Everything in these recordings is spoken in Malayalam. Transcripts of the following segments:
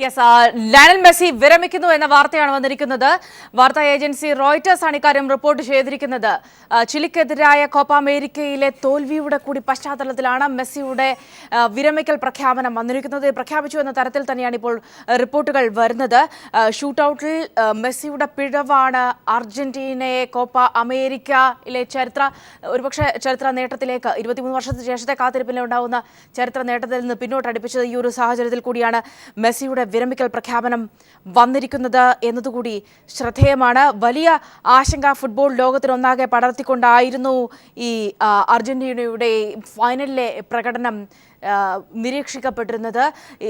യെസ്, ലയണൽ മെസ്സി വിരമിക്കുന്നു എന്ന വാർത്തയാണ് വന്നിരിക്കുന്നത്. വാർത്താ ഏജൻസി റോയിറ്റേഴ്സ് ആണ് ഇക്കാര്യം റിപ്പോർട്ട് ചെയ്തിരിക്കുന്നത്. ചിലിക്കെതിരായ കോപ്പ അമേരിക്കയിലെ തോൽവിയുടെ കൂടി പശ്ചാത്തലത്തിലാണ് മെസ്സിയുടെ വിരമിക്കൽ പ്രഖ്യാപനം വന്നിരിക്കുന്നത്. പ്രഖ്യാപിച്ചു എന്ന തരത്തിൽ തന്നെയാണ് ഇപ്പോൾ റിപ്പോർട്ടുകൾ വരുന്നത്. ഷൂട്ടൌട്ടിൽ മെസ്സിയുടെ പിഴവാണ് അർജന്റീനയെ കോപ്പ അമേരിക്കയിലെ ഒരുപക്ഷെ ചരിത്ര നേട്ടത്തിലേക്ക് 23 വർഷത്തിന് ശേഷത്തെ കാത്തിരിപ്പിലുണ്ടാവുന്ന ചരിത്ര നേട്ടത്തിൽ നിന്ന് പിന്നോട്ടടിപ്പിച്ചത്. ഈ ഒരു സാഹചര്യത്തിൽ കൂടിയാണ് മെസ്സിയുടെ വിരമിക്കൽ പ്രഖ്യാപനം വന്നിരിക്കുന്നത് എന്നതുകൂടി ശ്രദ്ധേയമാണ്. വലിയ ആശങ്ക ഫുട്ബോൾ ലോകത്തിനൊന്നാകെ പടർത്തിക്കൊണ്ടായിരുന്നു ഈ അർജന്റീനയുടെ ഫൈനലിലെ പ്രകടനം നിരീക്ഷിക്കപ്പെട്ടിരുന്നത്.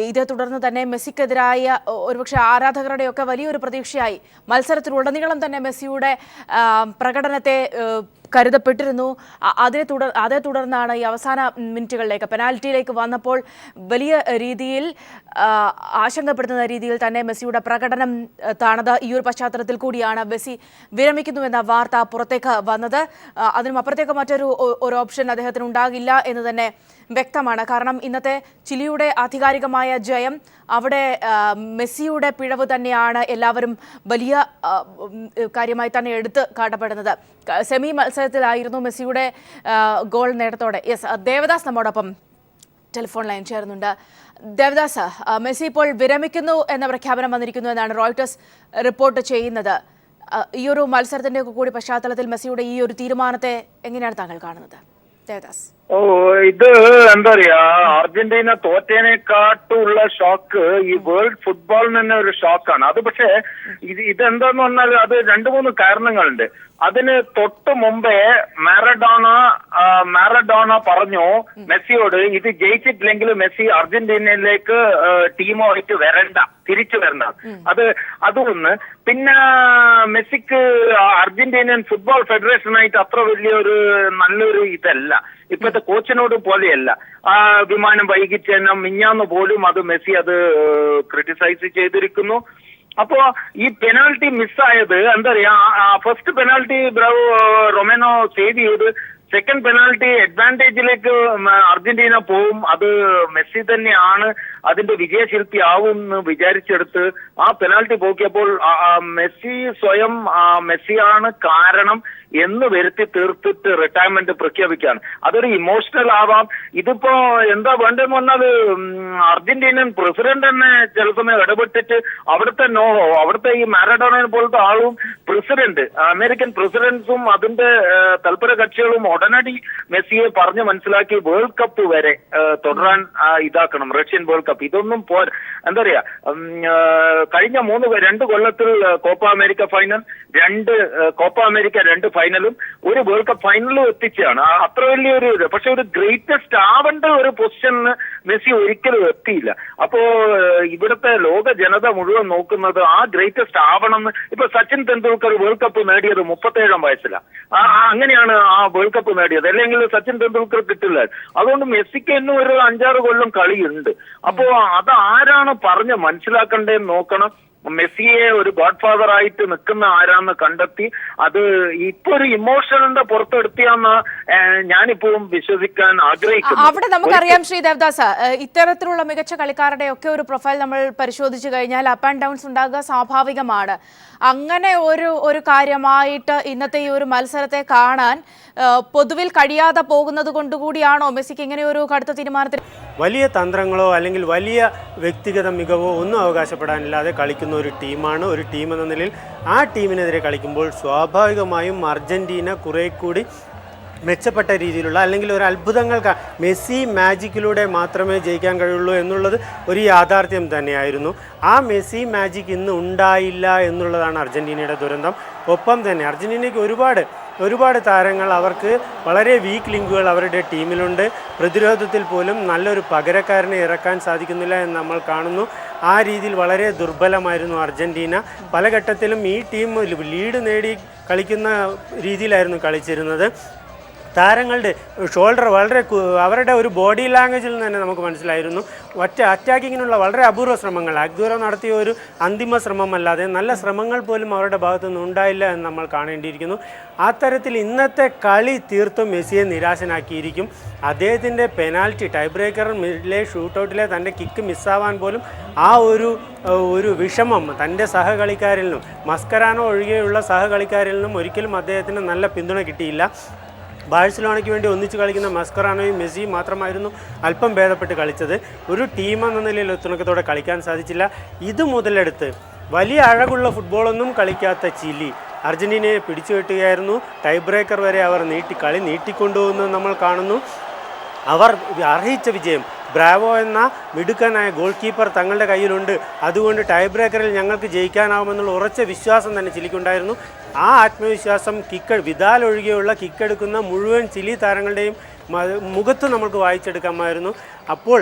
ഇതേ തുടർന്ന് തന്നെ മെസ്സിക്കെതിരായ ഒരുപക്ഷെ ആരാധകരുടെയൊക്കെ വലിയൊരു പ്രതീക്ഷയായി മത്സരത്തിലുടനീളം തന്നെ മെസ്സിയുടെ പ്രകടനത്തെ കരുതപ്പെട്ടിരുന്നു. അതേ തുടർന്നാണ് ഈ അവസാന മിനിറ്റുകളിലേക്ക് പെനാൽറ്റിയിലേക്ക് വന്നപ്പോൾ വലിയ രീതിയിൽ ആശങ്കപ്പെടുത്തുന്ന രീതിയിൽ തന്നെ മെസ്സിയുടെ പ്രകടനം താണത്. ഈ ഒരു പശ്ചാത്തലത്തിൽ കൂടിയാണ് മെസ്സി വിരമിക്കുന്നുവെന്ന വാർത്ത പുറത്തേക്ക് വന്നത്. അതിനും അപ്പുറത്തേക്ക് മറ്റൊരു ഓപ്ഷൻ അദ്ദേഹത്തിന് ഉണ്ടാകില്ല എന്ന് തന്നെ വ്യക്തമാണ്. കാരണം ഇന്നത്തെ ചിലിയുടെ ആധികാരികമായ ജയം, അവിടെ മെസ്സിയുടെ പിഴവ് തന്നെയാണ് എല്ലാവരും വലിയ കാര്യമായി തന്നെ എടുത്ത് കാട്ടപ്പെടുന്നത്. സെമി മത്സരത്തിലായിരുന്നു മെസ്സിയുടെ ഗോൾ നേട്ടത്തോടെ. യെസ്, ദേവദാസ് നമ്മോടൊപ്പം ടെലിഫോൺ ലൈൻ ചേർന്നുണ്ട്. ദേവദാസ്, മെസ്സി ഇപ്പോൾ വിരമിക്കുന്നു എന്ന പ്രഖ്യാപനം വന്നിരിക്കുന്നു എന്നാണ് റോയിറ്റേഴ്സ് റിപ്പോർട്ട് ചെയ്യുന്നത്. ഈ ഒരു മത്സരത്തിന്റെ കൂടി പശ്ചാത്തലത്തിൽ മെസ്സിയുടെ ഈ ഒരു തീരുമാനത്തെ എങ്ങനെയാണ് താങ്കൾ കാണുന്നത്? ദേവദാസ്. ഇത് എന്താ പറയാ, അർജന്റീന തോറ്റേനെക്കാട്ടുള്ള ഷോക്ക് ഈ വേൾഡ് ഫുട്ബോളിന് തന്നെ ഒരു ഷോക്കാണ് അത്. പക്ഷേ ഇതെന്താന്ന് പറഞ്ഞാൽ അത് 2-3 കാരണങ്ങളുണ്ട്. അതിന് തൊട്ട് മുമ്പേ മാരഡോണ പറഞ്ഞു മെസ്സിയോട്, ഇത് ജയിച്ചിട്ടില്ലെങ്കിൽ മെസ്സി അർജന്റീനയിലേക്ക് ടീമായിട്ട് തിരിച്ചു വരണ്ട. അതൊന്ന്. പിന്നെ മെസ്സിക്ക് അർജന്റീനിയൻ ഫുട്ബോൾ ഫെഡറേഷനായിട്ട് അത്ര വലിയൊരു നല്ലൊരു ഇതല്ല, ഇപ്പോഴത്തെ കോച്ചിനോട് പോലെയല്ല. വിമാനം വൈകിച്ചെന്ന മിഞ്ഞാന്ന് പോലും മെസ്സി അത് ക്രിട്ടിസൈസ് ചെയ്തിരിക്കുന്നു. അപ്പോ ഈ പെനാൽറ്റി മിസ്സായത് എന്താ പറയാ, ഫസ്റ്റ് പെനാൽറ്റി റൊമേനോ സേവ് ചെയ്ത് സെക്കൻഡ് പെനാൽറ്റി അഡ്വാൻറ്റേജിലേക്ക് അർജന്റീന പോവും. അത് മെസ്സി തന്നെയാണ് അതിന്റെ വിജയശില്പി ആവും എന്ന് വിചാരിച്ചെടുത്ത് ആ പെനാൽറ്റി പോക്കിയപ്പോൾ മെസ്സി സ്വയം മെസ്സിയാണ് കാരണം എന്ന് വരുത്തി തീർത്തിട്ട് റിട്ടയർമെന്റ് പ്രഖ്യാപിക്കുകയാണ്. അതൊരു ഇമോഷണൽ ആവാം. ഇതിപ്പോ എന്താ വേണ്ടെന്ന് പറഞ്ഞാൽ അർജന്റീനൻ പ്രസിഡന്റ് തന്നെ ചില സമയം ഇടപെട്ടിട്ട് അവിടുത്തെ ഈ മാരഡോണ പോലത്തെ ആളും പ്രസിഡന്റ്, അമേരിക്കൻ പ്രസിഡന്റ്സും അതിന്റെ തൽപര കക്ഷികളും ഉടനടി മെസ്സിയെ പറഞ്ഞ് മനസ്സിലാക്കി വേൾഡ് കപ്പ് വരെ തുടരാൻ ഇതാക്കണം, റഷ്യൻ വേൾഡ് കപ്പ്. ഇതൊന്നും എന്താ പറയാ, കഴിഞ്ഞ 2 കൊല്ലത്തിൽ Copa America final, 2 Copa America 2 ഫൈനലും 1 വേൾഡ് കപ്പ് ഫൈനലും എത്തിച്ചാണ്. അത്ര വലിയൊരു പക്ഷെ ഒരു ഗ്രേറ്റസ്റ്റ് ആവേണ്ട ഒരു പൊസിഷന് മെസ്സി ഒരിക്കലും എത്തിയില്ല. അപ്പോ ഇവിടുത്തെ ലോക ജനത മുഴുവൻ നോക്കുന്നത് ആ ഗ്രേറ്റസ്റ്റ് ആവണം. ഇപ്പൊ സച്ചിൻ തെണ്ടുൽക്കർ വേൾഡ് കപ്പ് നേടിയത് 37 വയസ്സിലാണ്. അങ്ങനെയാണ് ആ വേൾഡ് കപ്പ് നേടിയത്, അല്ലെങ്കിൽ സച്ചിൻ തെണ്ടുൽക്കർ കിട്ടില്ല. അതുകൊണ്ട് മെസ്സിക്ക് ഇന്നും ഒരു 5-6 കൊല്ലം കളിയുണ്ട്. അപ്പോ അത് ആരാണ് പറഞ്ഞ് മനസ്സിലാക്കണ്ടേന്ന് നോക്കണം. മെസ്സിയെ ഒരു ഗോഡ് ഫാദർ ആയിട്ട് നിൽക്കുന്ന ആരാന്ന് കണ്ടെത്തി അത് ഇപ്പൊ ഒരു ഇമോഷണലിന്റെ പുറത്തെടുത്തിയാന്ന് ഞാനിപ്പോഴും വിശ്വസിക്കാൻ ആഗ്രഹിക്കുന്നു. അവിടെ നമുക്കറിയാം ശ്രീ ദേവദാസ്, ഇത്തരത്തിലുള്ള മികച്ച കളിക്കാരുടെ ഒക്കെ ഒരു പ്രൊഫൈൽ നമ്മൾ പരിശോധിച്ചു കഴിഞ്ഞാൽ അപ്പ് ആൻഡ് ഡൗൺസ് ഉണ്ടാകുക സ്വാഭാവികമാണ്. അങ്ങനെ ഒരു കാര്യമായിട്ട് ഇന്നത്തെ ഈ ഒരു മത്സരത്തെ കാണാൻ പൊതുവിൽ കഴിയാതെ പോകുന്നത് കൊണ്ടുകൂടിയാണോ മെസ്സിക്ക് ഇങ്ങനെ ഒരു കടുത്ത തീരുമാനത്തിൽ? വലിയ തന്ത്രങ്ങളോ അല്ലെങ്കിൽ വലിയ വ്യക്തിഗത മികവോ ഒന്നും അവകാശപ്പെടാനില്ലാതെ കളിക്കുന്ന ഒരു ടീമാണ്. ഒരു ടീം എന്ന നിലയിൽ ആ ടീമിനെതിരെ കളിക്കുമ്പോൾ സ്വാഭാവികമായും അർജന്റീന കുറെ കൂടി മെച്ചപ്പെട്ട രീതിയിലുള്ള അല്ലെങ്കിൽ ഒരു അത്ഭുതങ്ങൾക്ക് മെസ്സി മാജിക്കിലൂടെ മാത്രമേ ജയിക്കാൻ കഴിയുള്ളൂ എന്നുള്ളത് ഒരു യാഥാർത്ഥ്യം തന്നെയായിരുന്നു. ആ മെസ്സി മാജിക് ഇന്ന് ഉണ്ടായില്ല എന്നുള്ളതാണ് അർജന്റീനയുടെ ദുരന്തം. ഒപ്പം തന്നെ അർജന്റീനയ്ക്ക് ഒരുപാട് താരങ്ങൾ, അവർക്ക് വളരെ വീക്ക് ലിങ്കുകൾ അവരുടെ ടീമിലുണ്ട്. പ്രതിരോധത്തിൽ പോലും നല്ലൊരു പകരക്കാരനെ ഇറക്കാൻ സാധിക്കുന്നില്ല എന്ന് നമ്മൾ കാണുന്നു. ആ രീതിയിൽ വളരെ ദുർബലമായിരുന്നു അർജന്റീന. പല ഘട്ടത്തിലും ഈ ടീം ലീഡ് നേടി കളിക്കുന്ന രീതിയിലായിരുന്നു കളിച്ചിരുന്നത്. താരങ്ങളുടെ ഷോൾഡർ വളരെ അവരുടെ ഒരു ബോഡി ലാംഗ്വേജിൽ നിന്ന് തന്നെ നമുക്ക് മനസ്സിലായിരുന്നു. അറ്റാക്കിങ്ങിനുള്ള വളരെ അപൂർവ ശ്രമങ്ങൾ അഗ്ദൂറോ നടത്തിയ ഒരു അന്തിമ ശ്രമമല്ലാതെ നല്ല ശ്രമങ്ങൾ പോലും അവരുടെ ഭാഗത്തു നിന്ന് ഉണ്ടായില്ല എന്ന് നമ്മൾ കാണേണ്ടിയിരിക്കുന്നു. ആ തരത്തിൽ ഇന്നത്തെ കളി തീർത്തും മെസ്സിയെ നിരാശനാക്കിയിരിക്കും. അദ്ദേഹത്തിൻ്റെ പെനാൽറ്റി ടൈ ബ്രേക്കറിലെ ഷൂട്ടൗട്ടിലെ തൻ്റെ കിക്ക് മിസ്സാവാൻ പോലും ആ ഒരു വിഷമം തൻ്റെ സഹകളിക്കാരിൽ നിന്നും മസ്കരാനോ ഒഴികെയുള്ള സഹകളിക്കാരിൽ നിന്നും ഒരിക്കലും അദ്ദേഹത്തിന് നല്ല പിന്തുണ കിട്ടിയില്ല. ബാഴ്സലോണയ്ക്ക് വേണ്ടി ഒന്നിച്ച് കളിക്കുന്ന മസ്കറാനോയും മെസ്സിയും മാത്രമായിരുന്നു അല്പം ഭേദപ്പെട്ട് കളിച്ചത്. ഒരു ടീം എന്ന നിലയിൽ ഒത്തുണക്കത്തോടെ കളിക്കാൻ സാധിച്ചില്ല. ഇത് മുതലെടുത്ത് വലിയ അഴകുള്ള ഫുട്ബോളൊന്നും കളിക്കാത്ത ചിലി അർജൻറ്റീനയെ പിടിച്ചു കെട്ടുകയായിരുന്നു. ടൈ ബ്രേക്കർ വരെ അവർ കളി നീട്ടിക്കൊണ്ടുപോകുന്നത് നമ്മൾ കാണുന്നു. അവർ അർഹിച്ച വിജയം ബ്രാവോ എന്ന മിടുക്കനായ ഗോൾ കീപ്പർ തങ്ങളുടെ കയ്യിലുണ്ട്. അതുകൊണ്ട് ടൈ ബ്രേക്കറിൽ ഞങ്ങൾക്ക് ജയിക്കാനാവുമെന്നുള്ള ഉറച്ച വിശ്വാസം തന്നെ ചിലിക്കുണ്ടായിരുന്നു. ആ ആത്മവിശ്വാസം വിദാൽ ഒഴികെയുള്ള കിക്കെടുക്കുന്ന മുഴുവൻ ചിലി താരങ്ങളുടെയും മുഖത്ത് നമുക്ക് വായിച്ചെടുക്കാമായിരുന്നു. അപ്പോൾ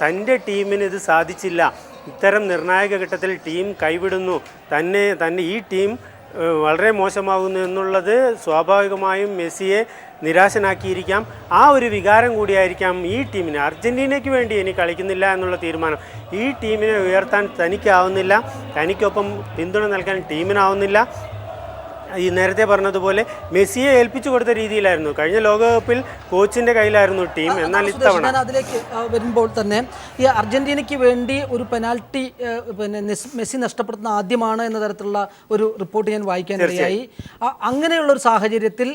തൻ്റെ ടീമിന് ഇത് സാധിച്ചില്ല. ഇത്തരം നിർണായക ഘട്ടത്തിൽ ടീം കൈവിടുന്നു, തന്നെ ഈ ടീം വളരെ മോശമാകുന്നു എന്നുള്ളത് സ്വാഭാവികമായും മെസ്സിയെ നിരാശനാക്കിയിരിക്കാം. ആ ഒരു വികാരം കൂടിയായിരിക്കാം ഈ ടീമിന് അർജൻറ്റീനയ്ക്ക് വേണ്ടി ഇനി കളിക്കുന്നില്ല എന്നുള്ള തീരുമാനം. ഈ ടീമിനെ ഉയർത്താൻ തനിക്കാവുന്നില്ല, തനിക്കൊപ്പം പിന്തുണ നൽകാൻ ടീമിനാവുന്നില്ല. ഈ നേരത്തെ പറഞ്ഞതുപോലെ മെസ്സിയെ ഏൽപ്പിച്ചു കൊടുത്ത രീതിയിലായിരുന്നു. കഴിഞ്ഞ ലോകകപ്പിൽ കോച്ചിന്റെ കയ്യിലായിരുന്നു ടീം. എന്നാൽ ഇത്തവണ അതിലേക്ക് വരുമ്പോൾ തന്നെ ഈ അർജന്റീനയ്ക്ക് വേണ്ടി ഒരു പെനാൽറ്റി മെസ്സി നഷ്ടപ്പെടുത്തുന്ന ആദ്യമാണ് എന്ന തരത്തിലുള്ള ഒരു റിപ്പോർട്ട് ഞാൻ വായിക്കാനിടയായി. അങ്ങനെയുള്ള ഒരു സാഹചര്യത്തിൽ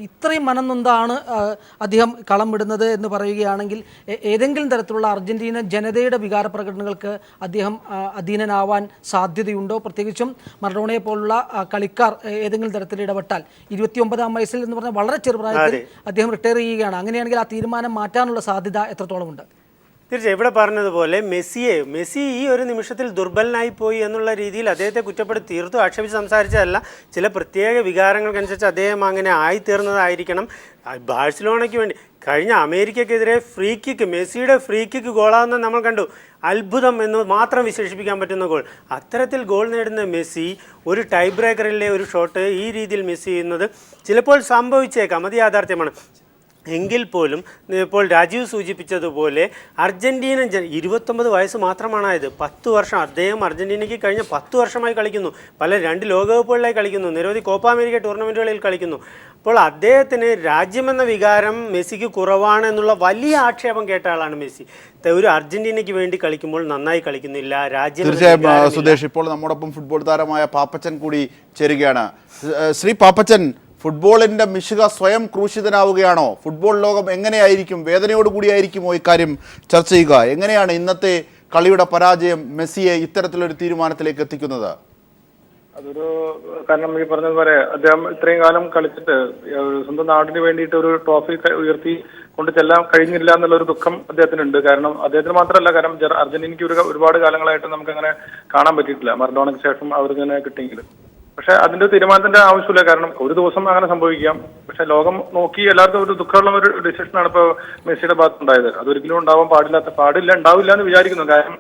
ഇത്രയും മനംനൊന്താണ് അദ്ദേഹം കളം വിടുന്നത് എന്ന് പറയുകയാണെങ്കിൽ ഏതെങ്കിലും തരത്തിലുള്ള അർജന്റീന ജനതയുടെ വികാര പ്രകടനങ്ങൾക്ക് അദ്ദേഹം അധീനനാവാൻ സാധ്യതയുണ്ടോ? പ്രത്യേകിച്ചും മറഡോണയെ പോലുള്ള കളിക്കാർ ഏതെങ്കിലും തരത്തിൽ ഇടപെട്ടാൽ 29-ാം വയസ്സിൽ എന്ന് പറഞ്ഞാൽ വളരെ ചെറുപ്രായത്തിൽ അദ്ദേഹം റിട്ടയർ ചെയ്യുകയാണ്. അങ്ങനെയാണെങ്കിൽ ആ തീരുമാനം മാറ്റാനുള്ള സാധ്യത എത്രത്തോളമുണ്ട്? തീർച്ചയായും ഇവിടെ പറഞ്ഞതുപോലെ മെസ്സി ഈ ഒരു നിമിഷത്തിൽ ദുർബലനായി പോയി എന്നുള്ള രീതിയിൽ അദ്ദേഹത്തെ കുറ്റപ്പെടുത്തി തീർത്തും ആക്ഷേപിച്ച് സംസാരിച്ചതല്ല. ചില പ്രത്യേക വികാരങ്ങൾക്കനുസരിച്ച് അദ്ദേഹം അങ്ങനെ ആയിത്തീർന്നതായിരിക്കണം. ബാഴ്സലോണയ്ക്ക് വേണ്ടി കഴിഞ്ഞ അമേരിക്കക്കെതിരെ മെസ്സിയുടെ ഫ്രീ കിക്ക് ഗോളാവുന്ന നമ്മൾ കണ്ടു. അത്ഭുതം എന്ന് മാത്രം വിശേഷിപ്പിക്കാൻ പറ്റുന്ന ഗോൾ. അത്തരത്തിൽ ഗോൾ നേടുന്ന മെസ്സി ഒരു ടൈ ബ്രേക്കറിലെ ഒരു ഷോട്ട് ഈ രീതിയിൽ മിസ് ചെയ്യുന്നത് ചിലപ്പോൾ സംഭവിച്ചേക്കാം, അത് യാഥാർത്ഥ്യമാണ്. എങ്കിൽ പോലും ഇപ്പോൾ രാജീവ് സൂചിപ്പിച്ചതുപോലെ അർജൻറ്റീന 29 വയസ്സ് മാത്രമാണായത്. 10 വർഷം അദ്ദേഹം അർജൻറ്റീനയ്ക്ക് കഴിഞ്ഞ 10 വർഷമായി കളിക്കുന്നു. 2 ലോകകപ്പുകളിലായി കളിക്കുന്നു, നിരവധി കോപ്പ അമേരിക്ക ടൂർണമെൻറ്റുകളിൽ കളിക്കുന്നു. അപ്പോൾ അദ്ദേഹത്തിന് രാജ്യമെന്ന വികാരം മെസ്സിക്ക് കുറവാണ് എന്നുള്ള വലിയ ആക്ഷേപം കേട്ട ആളാണ് മെസ്സി. ഒരു അർജന്റീനയ്ക്ക് വേണ്ടി കളിക്കുമ്പോൾ നന്നായി കളിക്കുന്നില്ല, രാജ്യം. തീർച്ചയായും സുധേഷ്, ഇപ്പോൾ നമ്മോടൊപ്പം ഫുട്ബോൾ താരമായ പാപ്പച്ചൻ കൂടി ചേരുകയാണ്. ശ്രീ പാപ്പച്ചൻ, ഫുട്ബോളിന്റെ മിശിക സ്വയം ക്രൂശിതനാവുകയാണോ? ഫുട്ബോൾ ലോകം എങ്ങനെയായിരിക്കും, വേദനയോടുകൂടിയായിരിക്കുമോ ഇക്കാര്യം ചർച്ച ചെയ്യുക? എങ്ങനെയാണ് ഇന്നത്തെ കളിയുടെ പരാജയം മെസ്സിയെ ഇത്തരത്തിലൊരു തീരുമാനത്തിലേക്ക് എത്തിക്കുന്നത്? അതൊരു കാരണം ഈ പറഞ്ഞതുപോലെ അദ്ദേഹം ഇത്രയും കാലം കളിച്ചിട്ട് സ്വന്തം നാടിന് വേണ്ടിയിട്ട് ഒരു ട്രോഫി ഉയർത്തി കൊണ്ട് ചെല്ലാൻ കഴിഞ്ഞില്ല എന്നുള്ള ഒരു ദുഃഖം അദ്ദേഹത്തിനുണ്ട്. കാരണം അദ്ദേഹത്തിന് മാത്രമല്ല, കാരണം അർജന്റീനയ്ക്ക് ഒരുപാട് കാലങ്ങളായിട്ട് നമുക്ക് അങ്ങനെ കാണാൻ പറ്റിയിട്ടില്ല. മറഡോണയ്ക്ക് ശേഷം അവർക്കിങ്ങനെ കിട്ടിയെങ്കിലും. പക്ഷെ അതിന്റെ തീരുമാനത്തിന്റെ ആവശ്യമില്ല. കാരണം ഒരു ദിവസം അങ്ങനെ സംഭവിക്കാം. പക്ഷെ ലോകം നോക്കി എല്ലാവർക്കും ഒരു ദുഃഖമുള്ള ഒരു ഡിസിഷനാണ് ഇപ്പോൾ മെസ്സിയുടെ ഭാഗത്തുണ്ടായത്. അതൊരിക്കലും ഉണ്ടാവില്ല എന്ന് വിചാരിക്കുന്നു. കാരണം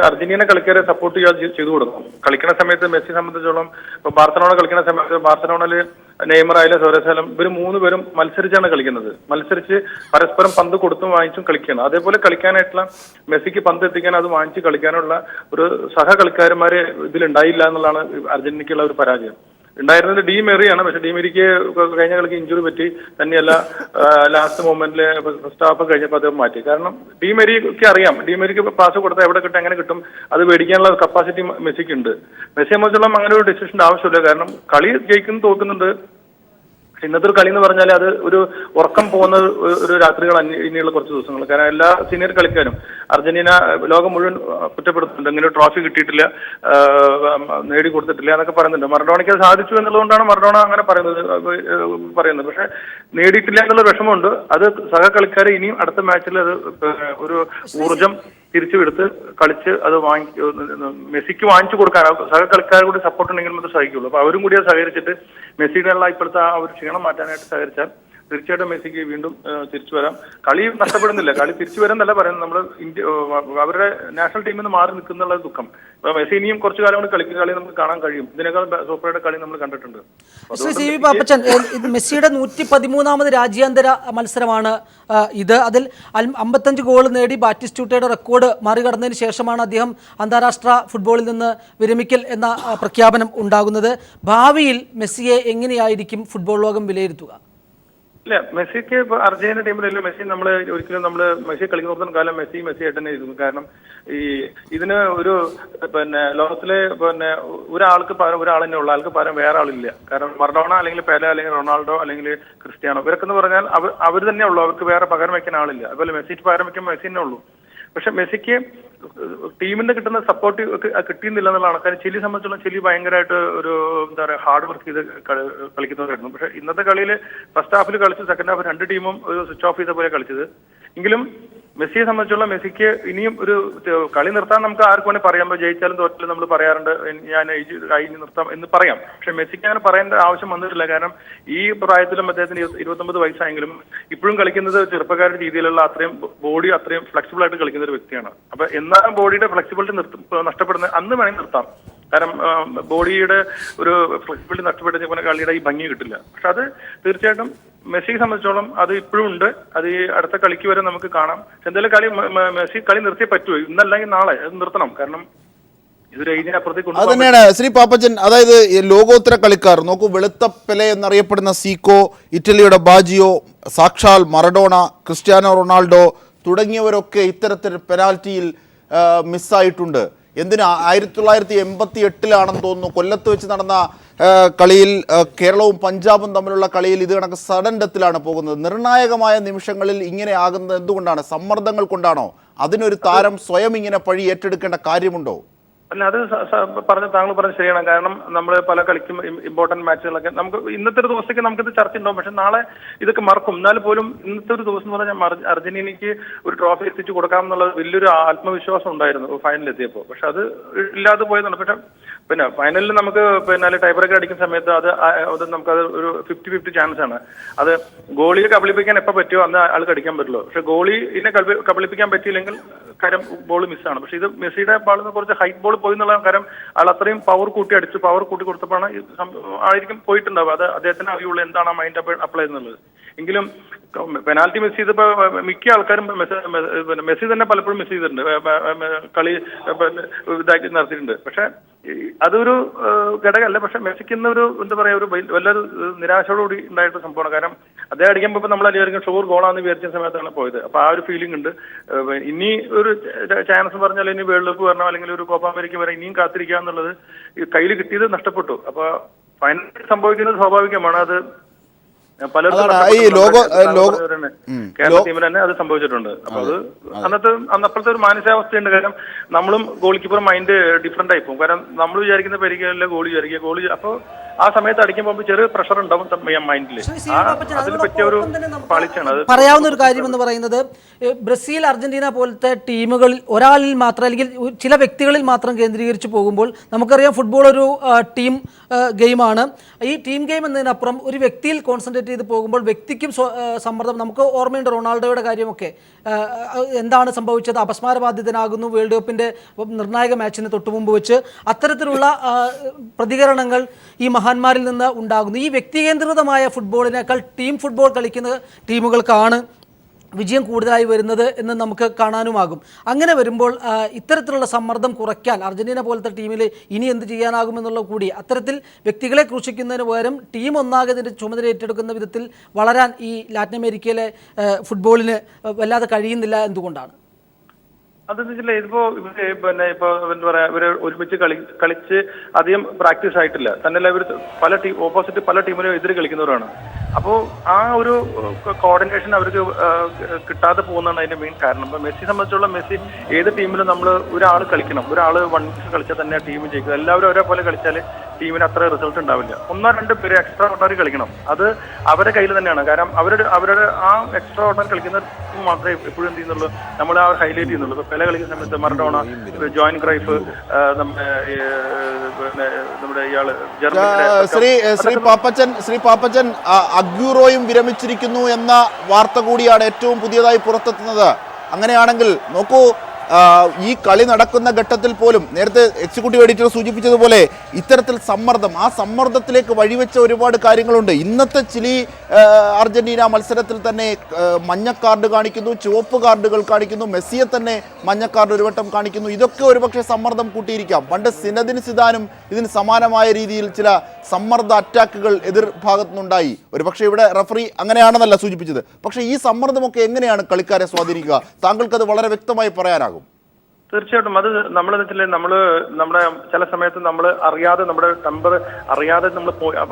അർജന്റീന കളിക്കാരെ സപ്പോർട്ട് ചെയ്തു കൊടുക്കും. കളിക്കുന്ന സമയത്ത് മെസ്സിയെ സംബന്ധിച്ചോളം ഇപ്പൊ ബാർസലോണ കളിക്കുന്ന സമയത്ത് ബാർസലോണയില് നെയ്മർ ആയാലും സോരസാലും ഇവർ 3 പേരും മത്സരിച്ചാണ് കളിക്കുന്നത്. മത്സരിച്ച് പരസ്പരം പന്ത് കൊടുത്തും വാങ്ങിച്ചും കളിക്കുകയാണ്. അതേപോലെ കളിക്കാനായിട്ടുള്ള മെസ്സിക്ക് പന്ത് എത്തിക്കാൻ അത് വാങ്ങിച്ച് കളിക്കാനുള്ള ഒരു സഹകളിക്കാരന്മാരെ ഇതിലുണ്ടായില്ല എന്നുള്ളതാണ് അർജന്റീനയ്ക്കുള്ള ഒരു പരാജയം. ഉണ്ടായിരുന്നത് ഡി മെറിയാണ്. പക്ഷെ ഡി മെറിക്ക് കഴിഞ്ഞ കളിക്ക് ഇഞ്ചുറി പറ്റി. തന്നെയല്ല ലാസ്റ്റ് മൊമെന്റില് ഫസ്റ്റ് ഹാഫ് കഴിഞ്ഞപ്പോൾ അദ്ദേഹം മാറ്റി. കാരണം ഡി മെറിക്ക് അറിയാം, ഡി മെറിക്ക് പാസ് കൊടുത്താൽ എവിടെ കിട്ടും, എങ്ങനെ കിട്ടും, അത് മേടിക്കാനുള്ള കപ്പാസിറ്റി മെസ്സിക്ക് ഉണ്ട്. മെസ്സിയെ സംബന്ധിച്ചോളം അങ്ങനെ ഒരു ഡിസിഷന്റെ ആവശ്യമില്ല. കാരണം കളി ജയിക്കുന്നു തോക്കുന്നുണ്ട്. ഇന്നത്തെ ഒരു കളി എന്ന് പറഞ്ഞാൽ അത് ഒരു ഉറക്കം പോകുന്ന ഒരു രാത്രികൾ ഇനിയുള്ള കുറച്ച് ദിവസങ്ങൾ. കാരണം എല്ലാ സീനിയർ കളിക്കാരും അർജന്റീന ലോകം മുഴുവൻ കുറ്റപ്പെടുത്തുന്നുണ്ട്. ഇങ്ങനെ ഒരു ട്രോഫി കിട്ടിയിട്ടില്ല, നേടിക്കൊടുത്തിട്ടില്ല എന്നൊക്കെ പറയുന്നുണ്ട്. മറഡോണയ്ക്ക് അത് സാധിച്ചു എന്നുള്ളതുകൊണ്ടാണ് മറഡോണ അങ്ങനെ പറയുന്നത്. പക്ഷെ നേടിയിട്ടില്ല എന്നുള്ള വിഷമമുണ്ട്. അത് സഹകളിക്കാരെ ഇനിയും അടുത്ത മാച്ചിൽ അത് ഒരു ഊർജം തിരിച്ചുവിടുത്ത് കളിച്ച് അത് മെസ്സിക്ക് വാങ്ങിച്ചു കൊടുക്കാൻ സഹകളിക്കാരെ കൂടി സപ്പോർട്ട് ഉണ്ടെങ്കിൽ മാത്രമേ സഹിക്കുള്ളൂ. അപ്പൊ അവരും കൂടി അത് സഹകരിച്ചിട്ട് മെസ്സിയുടെ ഇപ്പോഴത്തെ ആ ഒരു ക്ഷീണം മാറ്റാനായിട്ട് സഹകരിച്ചാൽ തീർച്ചയായിട്ടും മെസ്സിക്ക് വീണ്ടും തിരിച്ചു വരാം. കളി നഷ്ടപ്പെടുന്നില്ല, കളി തിരിച്ചു വരാന്നല്ല പറയുന്നത്. നമ്മൾ അവരുടെ നാഷണൽ ടീമിൽ നിന്ന് മാറി നിൽക്കുന്നുള്ള ദുഃഖം. മെസ്സി ഇനിയും കുറച്ചു കാലം കൊണ്ട് കളിക്കുന്ന കളി നമുക്ക് കാണാൻ കഴിയും. ഇതിനേക്കാൾ സൂപ്പറുടെ കളി നമ്മൾ കണ്ടിട്ടുണ്ട്. ശ്രീ സി വി പാപ്പച്ചൻ, ഇത് മെസ്സിയുടെ 113ാമത് രാജ്യാന്തര മത്സരമാണ് ഇത്. അതിൽ 55 ഗോൾ നേടി ബാറ്റിസ്റ്റൂട്ടയുടെ റെക്കോർഡ് മറികടന്നതിന് ശേഷമാണ് അദ്ദേഹം അന്താരാഷ്ട്ര ഫുട്ബോളിൽ നിന്ന് വിരമിക്കൽ എന്ന പ്രഖ്യാപനം ഉണ്ടാകുന്നത്. ഭാവിയിൽ മെസ്സിയെ എങ്ങനെയായിരിക്കും ഫുട്ബോൾ ലോകം വിലയിരുത്തുക? ഇല്ല, മെസ്സിക്ക് ഇപ്പൊ അർജന്റീന ടീമിലല്ലോ മെസ്സി ഒരിക്കലും മെസ്സി കളിക്കുന്നിടത്തോളം കാലം മെസ്സി ആയിട്ട് തന്നെ ഇരുന്നു. കാരണം ഇതിന് ഒരു ലോകത്തിലെ ഒരാൾക്ക് പകരം ഒരാൾ തന്നെ ഉള്ള ആൾക്ക് പകരം വേറെ ആളില്ല. കാരണം മറഡോണ അല്ലെങ്കിൽ പെലെ അല്ലെങ്കിൽ റൊണാൾഡോ അല്ലെങ്കിൽ ക്രിസ്ത്യാനോ ഇവരൊക്കെ എന്ന് പറഞ്ഞാൽ അവർ തന്നെ ഉള്ളൂ, അവർക്ക് വേറെ പകരം വെക്കാൻ ആളില്ല. അതുപോലെ മെസ്സിക്ക് പകരം വെക്കുമ്പോൾ മെസ്സി തന്നെ ഉള്ളൂ. പക്ഷെ മെസ്സിക്ക് ടീമിന് കിട്ടുന്ന സപ്പോർട്ട് കിട്ടിയിരുന്നില്ല എന്നുള്ളതാണ്. കാരണം ചിലി സംബന്ധിച്ചുള്ള ചിലി ഭയങ്കരമായിട്ട് ഒരു എന്താ പറയുക ഹാർഡ് വർക്ക് ചെയ്ത് കളിക്കുന്നവരായിരുന്നു. പക്ഷെ ഇന്നത്തെ കളിയിൽ ഫസ്റ്റ് ഹാഫിൽ കളിച്ചു, സെക്കൻഡ് ഹാഫ് രണ്ട് ടീമും ഒരു സ്വിച്ച് ഓഫ് ചെയ്ത പോലെ കളിച്ചത്. എങ്കിലും മെസ്സിയെ സംബന്ധിച്ചുള്ള മെസ്സിക്ക് ഇനിയും ഒരു കളി നിർത്താൻ നമുക്ക് ആർക്ക് വേണമെങ്കിൽ പറയാം. ജയിച്ചാലും തോറ്റാലും നമ്മൾ പറയാറുണ്ട് ഞാൻ കഴിഞ്ഞ് നിർത്താം എന്ന് പറയാം. പക്ഷെ മെസ്സിക്ക് അങ്ങനെ പറയേണ്ട ആവശ്യം വന്നിട്ടില്ല. കാരണം ഈ പ്രായത്തിലും അദ്ദേഹത്തിന് 29 വയസ്സായെങ്കിലും ഇപ്പോഴും കളിക്കുന്നത് ചെറുപ്പക്കാരുടെ രീതിയിലുള്ള അത്രയും ബോഡി അത്രയും ഫ്ലെക്സിബിൾ ആയിട്ട് കളിക്കുന്ന ഒരു വ്യക്തിയാണ്. അപ്പൊ എന്നാലും ബോഡിയുടെ ഫ്ലെക്സിബിലിറ്റി നഷ്ടപ്പെടുന്ന അന്ന് വേണമെങ്കിൽ നിർത്താം. കാരണം ബോഡിയുടെ ഒരു ഫ്ലെക്സിബിലിറ്റി നഷ്ടപ്പെടുന്ന കളിയുടെ ഈ ഭംഗി കിട്ടില്ല. പക്ഷെ അത് തീർച്ചയായിട്ടും മെസ്സിയെ സംബന്ധിച്ചോളം അത് ഇപ്പോഴും ഉണ്ട്. അത് ഈ അടുത്ത കളിക്ക് വരെ നമുക്ക് കാണാം. എന്തായാലും മെസ്സി കളി നിർത്തിയേ പറ്റുമോ, ഇന്നല്ലെങ്കിൽ നാളെ അത് നിർത്തണം. കാരണം ഇതൊരു ഏജിനപ്പുറത്തേക്ക് അത് തന്നെയാണ് ശ്രീ പാപ്പച്ചൻ. അതായത് ലോകോത്തര കളിക്കാർ നോക്കൂ, വെളുത്ത പെലെ എന്നറിയപ്പെടുന്ന സീക്കോ, ഇറ്റലിയുടെ ബാജിയോ, സാക്ഷാൽ മറഡോണ, ക്രിസ്ത്യാനോ റൊണാൾഡോ തുടങ്ങിയവരൊക്കെ ഇത്തരത്തിൽ പെനാൽറ്റിയിൽ മിസ്സായിട്ടുണ്ട്. എന്തിനാ 1988 തോന്നുന്നു കൊല്ലത്ത് വെച്ച് നടന്ന കളിയിൽ കേരളവും പഞ്ചാബും തമ്മിലുള്ള കളിയിൽ ഇത് കണക്ക് സഡൻ ഡെത്തിലാണ് പോകുന്നത്. നിർണായകമായ നിമിഷങ്ങളിൽ ഇങ്ങനെ ആകുന്നത് എന്തുകൊണ്ടാണ്? സമ്മർദ്ദങ്ങൾ കൊണ്ടാണോ? അതിനൊരു താരം സ്വയം ഇങ്ങനെ പഴി ഏറ്റെടുക്കേണ്ട കാര്യമുണ്ടോ? അല്ല, അത് താങ്കൾ പറഞ്ഞത് ശരിയാണ്. കാരണം നമ്മൾ പല കളിക്കും ഇമ്പോർട്ടന്റ് മാച്ചുകളൊക്കെ നമുക്ക് ഇന്നത്തെ ഒരു ദിവസത്തേക്ക് നമുക്കിത് ചർച്ച ഉണ്ടാവും. പക്ഷെ നാളെ ഇതൊക്കെ മറക്കും. എന്നാൽ പോലും ഇന്നത്തെ ഒരു ദിവസം എന്ന് പറഞ്ഞാൽ അർജന്റീനയ്ക്ക് ഒരു ട്രോഫി എത്തിച്ചു കൊടുക്കാം എന്നുള്ള വലിയൊരു ആത്മവിശ്വാസം ഉണ്ടായിരുന്നു ഫൈനലിൽ എത്തിയപ്പോൾ. പക്ഷെ അത് ഇല്ലാതെ പോയതാണ്. പക്ഷെ ഫൈനലിൽ നമുക്ക് ടൈ ബ്രേക്കർ അടിക്കുന്ന സമയത്ത് അത് നമുക്കത് ഒരു 50-50 ചാൻസ് ആണ്. അത് ഗോളിയെ കബളിപ്പിക്കാൻ എപ്പോൾ പറ്റുമോ അന്ന് ആൾക്ക് അടിക്കാൻ പറ്റുള്ളൂ. പക്ഷെ ഗോളിനെ കബളിപ്പിക്കാൻ പറ്റിയില്ലെങ്കിൽ കാര്യം ബോൾ മിസ്സാണ്. പക്ഷെ ഇത് മെസ്സിയുടെ ബാളിന് കുറച്ച് ഹൈറ്റ് ബോൾ പോയി എന്നുള്ള കാര്യം ആൾ അത്രയും പവർ കൂട്ടി കൊടുത്തപ്പോഴാണ് ആയിരിക്കും പോയിട്ടുണ്ടാവുക. അത് അദ്ദേഹത്തിന് അറിയുള്ളൂ എന്താണ് ആ മൈൻഡ് അപ്ലൈ ചെയ്യുന്നത്. എങ്കിലും പെനാൽറ്റി മിസ് ചെയ്തപ്പോ മിക്ക ആൾക്കാരും മെസ്സി തന്നെ പലപ്പോഴും മിസ് ചെയ്തിട്ടുണ്ട്, കളി ഇതാക്കി നടത്തിയിട്ടുണ്ട്. പക്ഷെ അതൊരു ഘടകമല്ല. പക്ഷെ മെസ്സിക്ക് ഇന്നൊരു എന്താ പറയാ ഒരു വലിയൊരു നിരാശയോടുകൂടി ഉണ്ടായിട്ട് സംഭവമാണ്. കാരണം അദ്ദേഹം അടിക്കുമ്പോൾ നമ്മൾ വിചാരിക്കും ഷുവർ ഗോളാന്ന് വിചാരിച്ച സമയത്താണ് പോയത്. അപ്പൊ ആ ഒരു ഫീലിംഗ് ഉണ്ട്. ഇനി ഒരു ചാൻസ് പറഞ്ഞാൽ ഇനി വേൾഡ് കപ്പ് വരണം അല്ലെങ്കിൽ ഒരു കോപ്പ അമേരിക്ക വരെ ഇനിയും കാത്തിരിക്കുക എന്നുള്ളത് കയ്യിൽ കിട്ടിയത് നഷ്ടപ്പെട്ടു. അപ്പൊ ഫൈനൽ സംഭവിക്കുന്നത് സ്വാഭാവികമാണ്. അത് പലർക്കും കേരള ടീമിന് തന്നെ അത് സംഭവിച്ചിട്ടുണ്ട്. അപ്പൊ അത് അന്നപ്പോഴത്തെ ഒരു മാനസികാവസ്ഥയുണ്ട്. കാരണം നമ്മളും ഗോൾ കീപ്പർ മൈൻഡ് ഡിഫറെന്റ് ആയി പോകും. കാരണം നമ്മൾ വിചാരിക്കുന്ന പരിക്കല്ല ഗോളി വിചാരിക്കുക. അപ്പൊ ആ സമയത്ത് അടിക്കുമ്പോൾ ചെറിയ പ്രഷർ ഉണ്ടാവും മൈൻഡിൽ. അതിന് പറ്റിയ ഒരു പാളിച്ചാണ് അത്. പറയാവുന്ന ഒരു കാര്യം എന്ന് പറയുന്നത് ബ്രസീൽ, അർജന്റീന പോലത്തെ ടീമുകളിൽ ഒരാളിൽ മാത്രം അല്ലെങ്കിൽ ചില വ്യക്തികളിൽ മാത്രം കേന്ദ്രീകരിച്ച് പോകുമ്പോൾ നമുക്കറിയാം ഫുട്ബോൾ ഒരു ടീം ഗെയിമാണ്. ഈ ടീം ഗെയിം എന്നതിനപ്പുറം ഒരു വ്യക്തിയിൽ കോൺസെൻട്രേറ്റ് ചെയ്ത് പോകുമ്പോൾ വ്യക്തിക്കും സമ്മർദ്ദം. നമുക്ക് ഓർമ്മയുണ്ട് റൊണാൾഡോയുടെ കാര്യമൊക്കെ. എന്താണ് സംഭവിച്ചത്? അപസ്മാരബാധിതനാകുന്നു വേൾഡ് കപ്പിൻ്റെ നിർണായക മാച്ചിന് തൊട്ടുമുമ്പ് വെച്ച്. അത്തരത്തിലുള്ള പ്രതികരണങ്ങൾ ഈ മഹാന്മാരിൽ നിന്ന് ഉണ്ടാകുന്നു. ഈ വ്യക്തികേന്ദ്രിതമായ ഫുട്ബോളിനേക്കാൾ ടീം ഫുട്ബോൾ കളിക്കുന്ന ടീമുകൾക്കാണ് വിജയം കൂടുതലായി വരുന്നത് എന്ന് നമുക്ക് കാണാനുമാകും. അങ്ങനെ വരുമ്പോൾ ഇത്തരത്തിലുള്ള സമ്മർദ്ദം കുറയ്ക്കാൻ അർജന്റീന പോലത്തെ ടീമിൽ ഇനി എന്ത് ചെയ്യാനാകുമെന്നുള്ള കൂടി അത്തരത്തിൽ വ്യക്തികളെ ക്രൂശിക്കുന്നതിന് പകരം ടീം ഒന്നാകെ ഇതിൻ്റെ ചുമതല ഏറ്റെടുക്കുന്ന വിധത്തിൽ വളരാൻ ഈ ലാറ്റിൻ അമേരിക്കയിലെ ഫുട്ബോളിന് വല്ലാതെ കഴിയുന്നില്ല. എന്തുകൊണ്ടാണ്? അതെന്ന് വെച്ചാൽ ഇതിപ്പോ ഇപ്പൊ എന്താ പറയാ ഇവര് ഒരുമിച്ച് കളിച്ച് അധികം പ്രാക്ടീസ് ആയിട്ടില്ല. തന്നെയല്ല ഇവർ ഓപ്പോസിറ്റ് പല ടീമിനും എതിര് കളിക്കുന്നവരാണ്. അപ്പോൾ ആ ഒരു കോർഡിനേഷൻ അവർക്ക് കിട്ടാതെ പോകുന്നതാണ് അതിന്റെ മെയിൻ കാരണം. ഇപ്പൊ മെസ്സി സംബന്ധിച്ചുള്ള മെസ്സി ഏത് ടീമിലും നമ്മൾ ഒരാൾ കളിക്കണം. ഒരാൾ 1 കളിച്ചാൽ തന്നെ ടീം ജയിക്കുക. എല്ലാവരും ഒരേപോലെ കളിച്ചാൽ ടീമിന് അത്ര റിസൾട്ട് ഉണ്ടാവില്ല. 1-2 പേര് എക്സ്ട്രാ ഓർഡിനറി കളിക്കണം. അത് അവരുടെ കയ്യിൽ തന്നെയാണ്. കാരണം അവരുടെ ആ എക്സ്ട്രാ ഓർഡിനറി കളിക്കുന്ന ടീം മാത്രമേ എപ്പോഴും എന്ത് ചെയ്യുന്നുള്ളൂ, നമ്മൾ ആ ഹൈലൈറ്റ് ചെയ്യുന്നുള്ളൂ. ഇപ്പൊ പെലെ കളിക്കുന്ന സമയത്ത് മറഡോണ, ജോയിൻ ക്രൈഫ്, നമ്മുടെ ഇയാള് ശ്രീ പാപ്പച്ചൻ അഗ്യൂറോയും വിരമിച്ചിരിക്കുന്നു എന്ന വാർത്ത കൂടിയാണ് ഏറ്റവും പുതിയതായി പുറത്തെത്തുന്നത്. അങ്ങനെയാണെങ്കിൽ നോക്കൂ, ഈ കളി നടക്കുന്ന ഘട്ടത്തിൽ പോലും നേരത്തെ എക്സിക്യൂട്ടീവ് എഡിറ്റർ സൂചിപ്പിച്ചതുപോലെ ഇത്തരത്തിൽ സമ്മർദ്ദം, ആ സമ്മർദ്ദത്തിലേക്ക് വഴിവെച്ച ഒരുപാട് കാര്യങ്ങളുണ്ട്. ഇന്നത്തെ ചിലി അർജന്റീന മത്സരത്തിൽ തന്നെ മഞ്ഞ കാർഡ് കാണിക്കുന്നു, ചുവപ്പ് കാർഡുകൾ കാണിക്കുന്നു, മെസ്സിയെ തന്നെ മഞ്ഞ കാർഡ് ഒരു വട്ടം കാണിക്കുന്നു. ഇതൊക്കെ ഒരുപക്ഷെ സമ്മർദ്ദം കൂട്ടിയിരിക്കാം. പണ്ട് സിനദിന് സിദാനും ഇതിന് സമാനമായ രീതിയിൽ ചില സമ്മർദ്ദ അറ്റാക്കുകൾ എതിർ ഭാഗത്തുനിന്നുണ്ടായി. ഒരുപക്ഷെ ഇവിടെ റഫറി അങ്ങനെയാണെന്നല്ല സൂചിപ്പിച്ചത്. പക്ഷേ ഈ സമ്മർദ്ദമൊക്കെ എങ്ങനെയാണ് കളിക്കാരെ സ്വാധീനിക്കുക? താങ്കൾക്കത് വളരെ വ്യക്തമായി പറയാനാകും. തീർച്ചയായിട്ടും അത് നമ്മളെന്ന് വെച്ചാൽ നമ്മുടെ ചില സമയത്ത് നമ്മൾ അറിയാതെ നമ്മുടെ ടെമ്പർ അറിയാതെ നമ്മൾ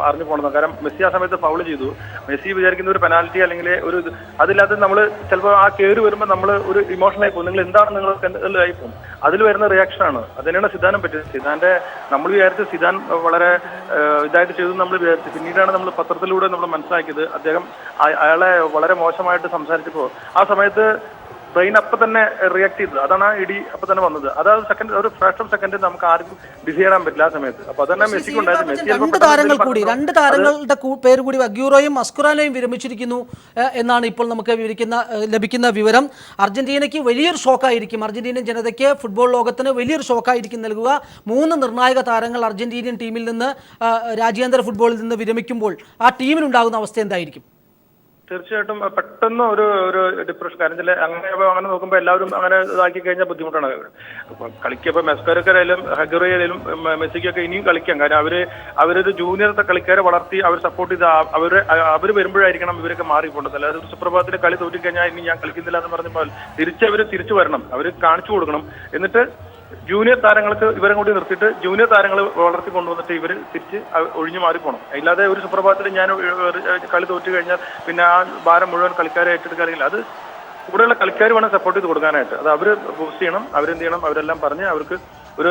അറിഞ്ഞു പോകണം. കാരണം മെസ്സി ആ സമയത്ത് ഫൗൾ ചെയ്തു. മെസ്സി വിചാരിക്കുന്ന ഒരു പെനാൽറ്റി അല്ലെങ്കിൽ ഒരു അതില്ലാതെ നമ്മൾ ചിലപ്പോൾ ആ കയറി വരുമ്പോൾ നമ്മൾ ഒരു ഇമോഷനായി പോകും. നിങ്ങൾ എന്താണ് നിങ്ങൾക്ക് ആയി പോകും. അതിൽ വരുന്ന റിയാക്ഷനാണ്. അതിനാണ് സിദാനും പറ്റിയത്. സിദാന്റെ നമ്മൾ വിചാരിച്ചു സിദാൻ വളരെ ഇതായിട്ട് ചെയ്തു നമ്മൾ വിചാരിച്ചു. പിന്നീടാണ് നമ്മൾ പത്രത്തിലൂടെ നമ്മൾ മനസ്സിലാക്കിയത് അദ്ദേഹം അയാളെ വളരെ മോശമായിട്ട് സംസാരിച്ചപ്പോൾ ആ സമയത്ത് ബ്രെയിൻ അപ്പം തന്നെ റിയാക്ട് ചെയ്തത്. അതാണ് ആ ഇടി അപ്പം തന്നെ വന്നത്. അതായത് സെക്കൻഡ് ഒരു ഫ്രാക്ഷൻ ഓഫ് സെക്കൻഡ് നമുക്ക് ആർക്കും ഡിസൈഡ് ചെയ്യാൻ പറ്റില്ല ആ സമയത്ത്. അപ്പൊ അതന്നെ മെസ്സിക്ക് ഉണ്ടായത്. രണ്ട് താരങ്ങളുടെ പേര് കൂടി അഗ്യൂറോയും മസ്കുറാനോയും വിരമിച്ചിരിക്കുന്നു എന്നാണ് ഇപ്പോൾ നമുക്ക് ലഭിക്കുന്ന വിവരം. അർജന്റീനയ്ക്ക് വലിയൊരു ഷോക്കായിരിക്കും, അർജന്റീനിയൻ ജനതയ്ക്ക്, ഫുട്ബോൾ ലോകത്തിന് വലിയൊരു ഷോക്കായിരിക്കും നൽകുക. 3 നിർണായക താരങ്ങൾ അർജന്റീനിയൻ ടീമിൽ നിന്ന്, രാജ്യാന്തര ഫുട്ബോളിൽ നിന്ന് വിരമിക്കുമ്പോൾ ആ ടീമിനുണ്ടാകുന്ന അവസ്ഥ എന്തായിരിക്കും? തീർച്ചയായിട്ടും പെട്ടെന്ന് ഒരു ഡിപ്രഷൻ. കാരണം അങ്ങനെ നോക്കുമ്പോൾ എല്ലാവരും അങ്ങനെ ഇതാക്കി കഴിഞ്ഞാൽ ബുദ്ധിമുട്ടാണ്. കളിക്കപ്പോൾ മെസ്കരക്കായാലും ഹഗറയായാലും മെസ്സിക്കൊക്കെ ഇനിയും കളിക്കാം. കാരണം അവരൊരു ജൂനിയർ കളിക്കാരെ വളർത്തി അവർ സപ്പോർട്ട് ചെയ്ത് അവർ വരുമ്പോഴായിരിക്കണം ഇവരൊക്കെ മാറിപ്പോണ്ടത്. അല്ലാതെ ഒരു സുപ്രഭാതത്തിൽ കളി തോറ്റിക്കഴിഞ്ഞാൽ ഇനി ഞാൻ കളിക്കുന്നില്ല എന്ന് പറഞ്ഞപ്പോൾ തിരിച്ചു വരണം. അവർ കാണിച്ചു കൊടുക്കണം. എന്നിട്ട് ജൂനിയർ താരങ്ങൾക്ക് ഇവരെ കൂടി നിർത്തിയിട്ട് ജൂനിയർ താരങ്ങൾ വളർത്തി കൊണ്ടുവന്നിട്ട് ഇവർ തിരിച്ച് ഒഴിഞ്ഞു മാറിപ്പോണം. അല്ലാതെ ഒരു സുപ്രഭാതത്തിൽ ഞാൻ കളി തോറ്റു കഴിഞ്ഞാൽ പിന്നെ ആ ഭാരം മുഴുവൻ കളിക്കാരെ ഏറ്റെടുക്കുകയാണെങ്കിൽ അത് കൂടെയുള്ള കളിക്കാർ വേണം സപ്പോർട്ട് ചെയ്ത് കൊടുക്കാനായിട്ട്. അത് അവർ ബൂസ്റ്റ് ചെയ്യണം. അവരെന്ത് ചെയ്യണം, അവരെല്ലാം പറഞ്ഞ് അവർക്ക് ഒരു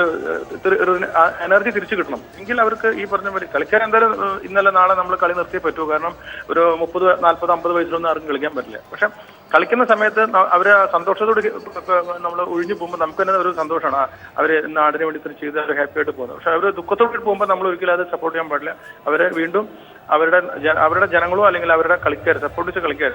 എനർജി തിരിച്ചു കിട്ടണം. എങ്കിൽ അവർക്ക് ഈ പറഞ്ഞ പോലെ കളിക്കാൻ എന്തായാലും ഇന്നലെ നാളെ നമ്മൾ കളി നിർത്തിയേ പറ്റൂ. കാരണം ഒരു 30, 40, 50 വയസ്സിലൊന്നും ആർക്കും കളിക്കാൻ പറ്റില്ല. പക്ഷെ കളിക്കുന്ന സമയത്ത് അവരെ സന്തോഷത്തോട് നമ്മൾ ഒഴിഞ്ഞു പോകുമ്പോൾ നമുക്ക് തന്നെ ഒരു സന്തോഷമാണ്. അവർ നാടിന് വേണ്ടി ഇത്ര ചെയ്ത് അവർ ഹാപ്പി ആയിട്ട് പോകുന്നത്. പക്ഷെ അവർ ദുഃഖത്തോട് പോകുമ്പോൾ നമ്മൾ ഒരിക്കലും അത് സപ്പോർട്ട് ചെയ്യാൻ പാടില്ല. അവരെ വീണ്ടും അവരുടെ ജനങ്ങളോ അല്ലെങ്കിൽ അവരുടെ കളിക്കാർ സപ്പോർട്ട് ചെയ്ത കളിക്കാർ.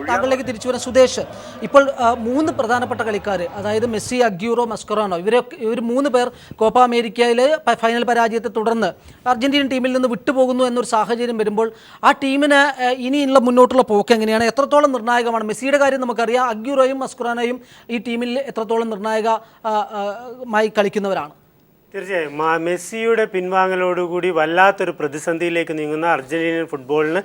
താങ്കളിലേക്ക് തിരിച്ചു വരാം സുദേശ്. ഇപ്പോൾ 3 പ്രധാനപ്പെട്ട കളിക്കാർ, അതായത് മെസ്സി, അഗ്യൂറോ, മസ്കറാനോ, ഇവർ 3 പേർ കോപ്പ അമേരിക്കയിലെ ഫൈനൽ പരാജയത്തെ തുടർന്ന് അർജന്റീനൻ ടീമിൽ നിന്ന് വിട്ടുപോകുന്നു എന്നൊരു സാഹചര്യം വരുമ്പോൾ ആ ടീമിന് ഇനിയുള്ള മുന്നോട്ടുള്ള പോക്ക് എങ്ങനെയാണ്? എത്രത്തോളം നിർണായകമാണ്? മെസ്സിയുടെ കാര്യം നമുക്കറിയാം, അഗ്യൂറോയും മസ്കറാനോയും ഈ ടീമിൽ എത്രത്തോളം നിർണായകമായി കളിക്കുന്നവരാണ്? തീർച്ചയായും മെസ്സിയുടെ പിൻവാങ്ങലോടുകൂടി വല്ലാത്തൊരു പ്രതിസന്ധിയിലേക്ക് നീങ്ങുന്ന അർജന്റീനിയൻ ഫുട്ബോളിന്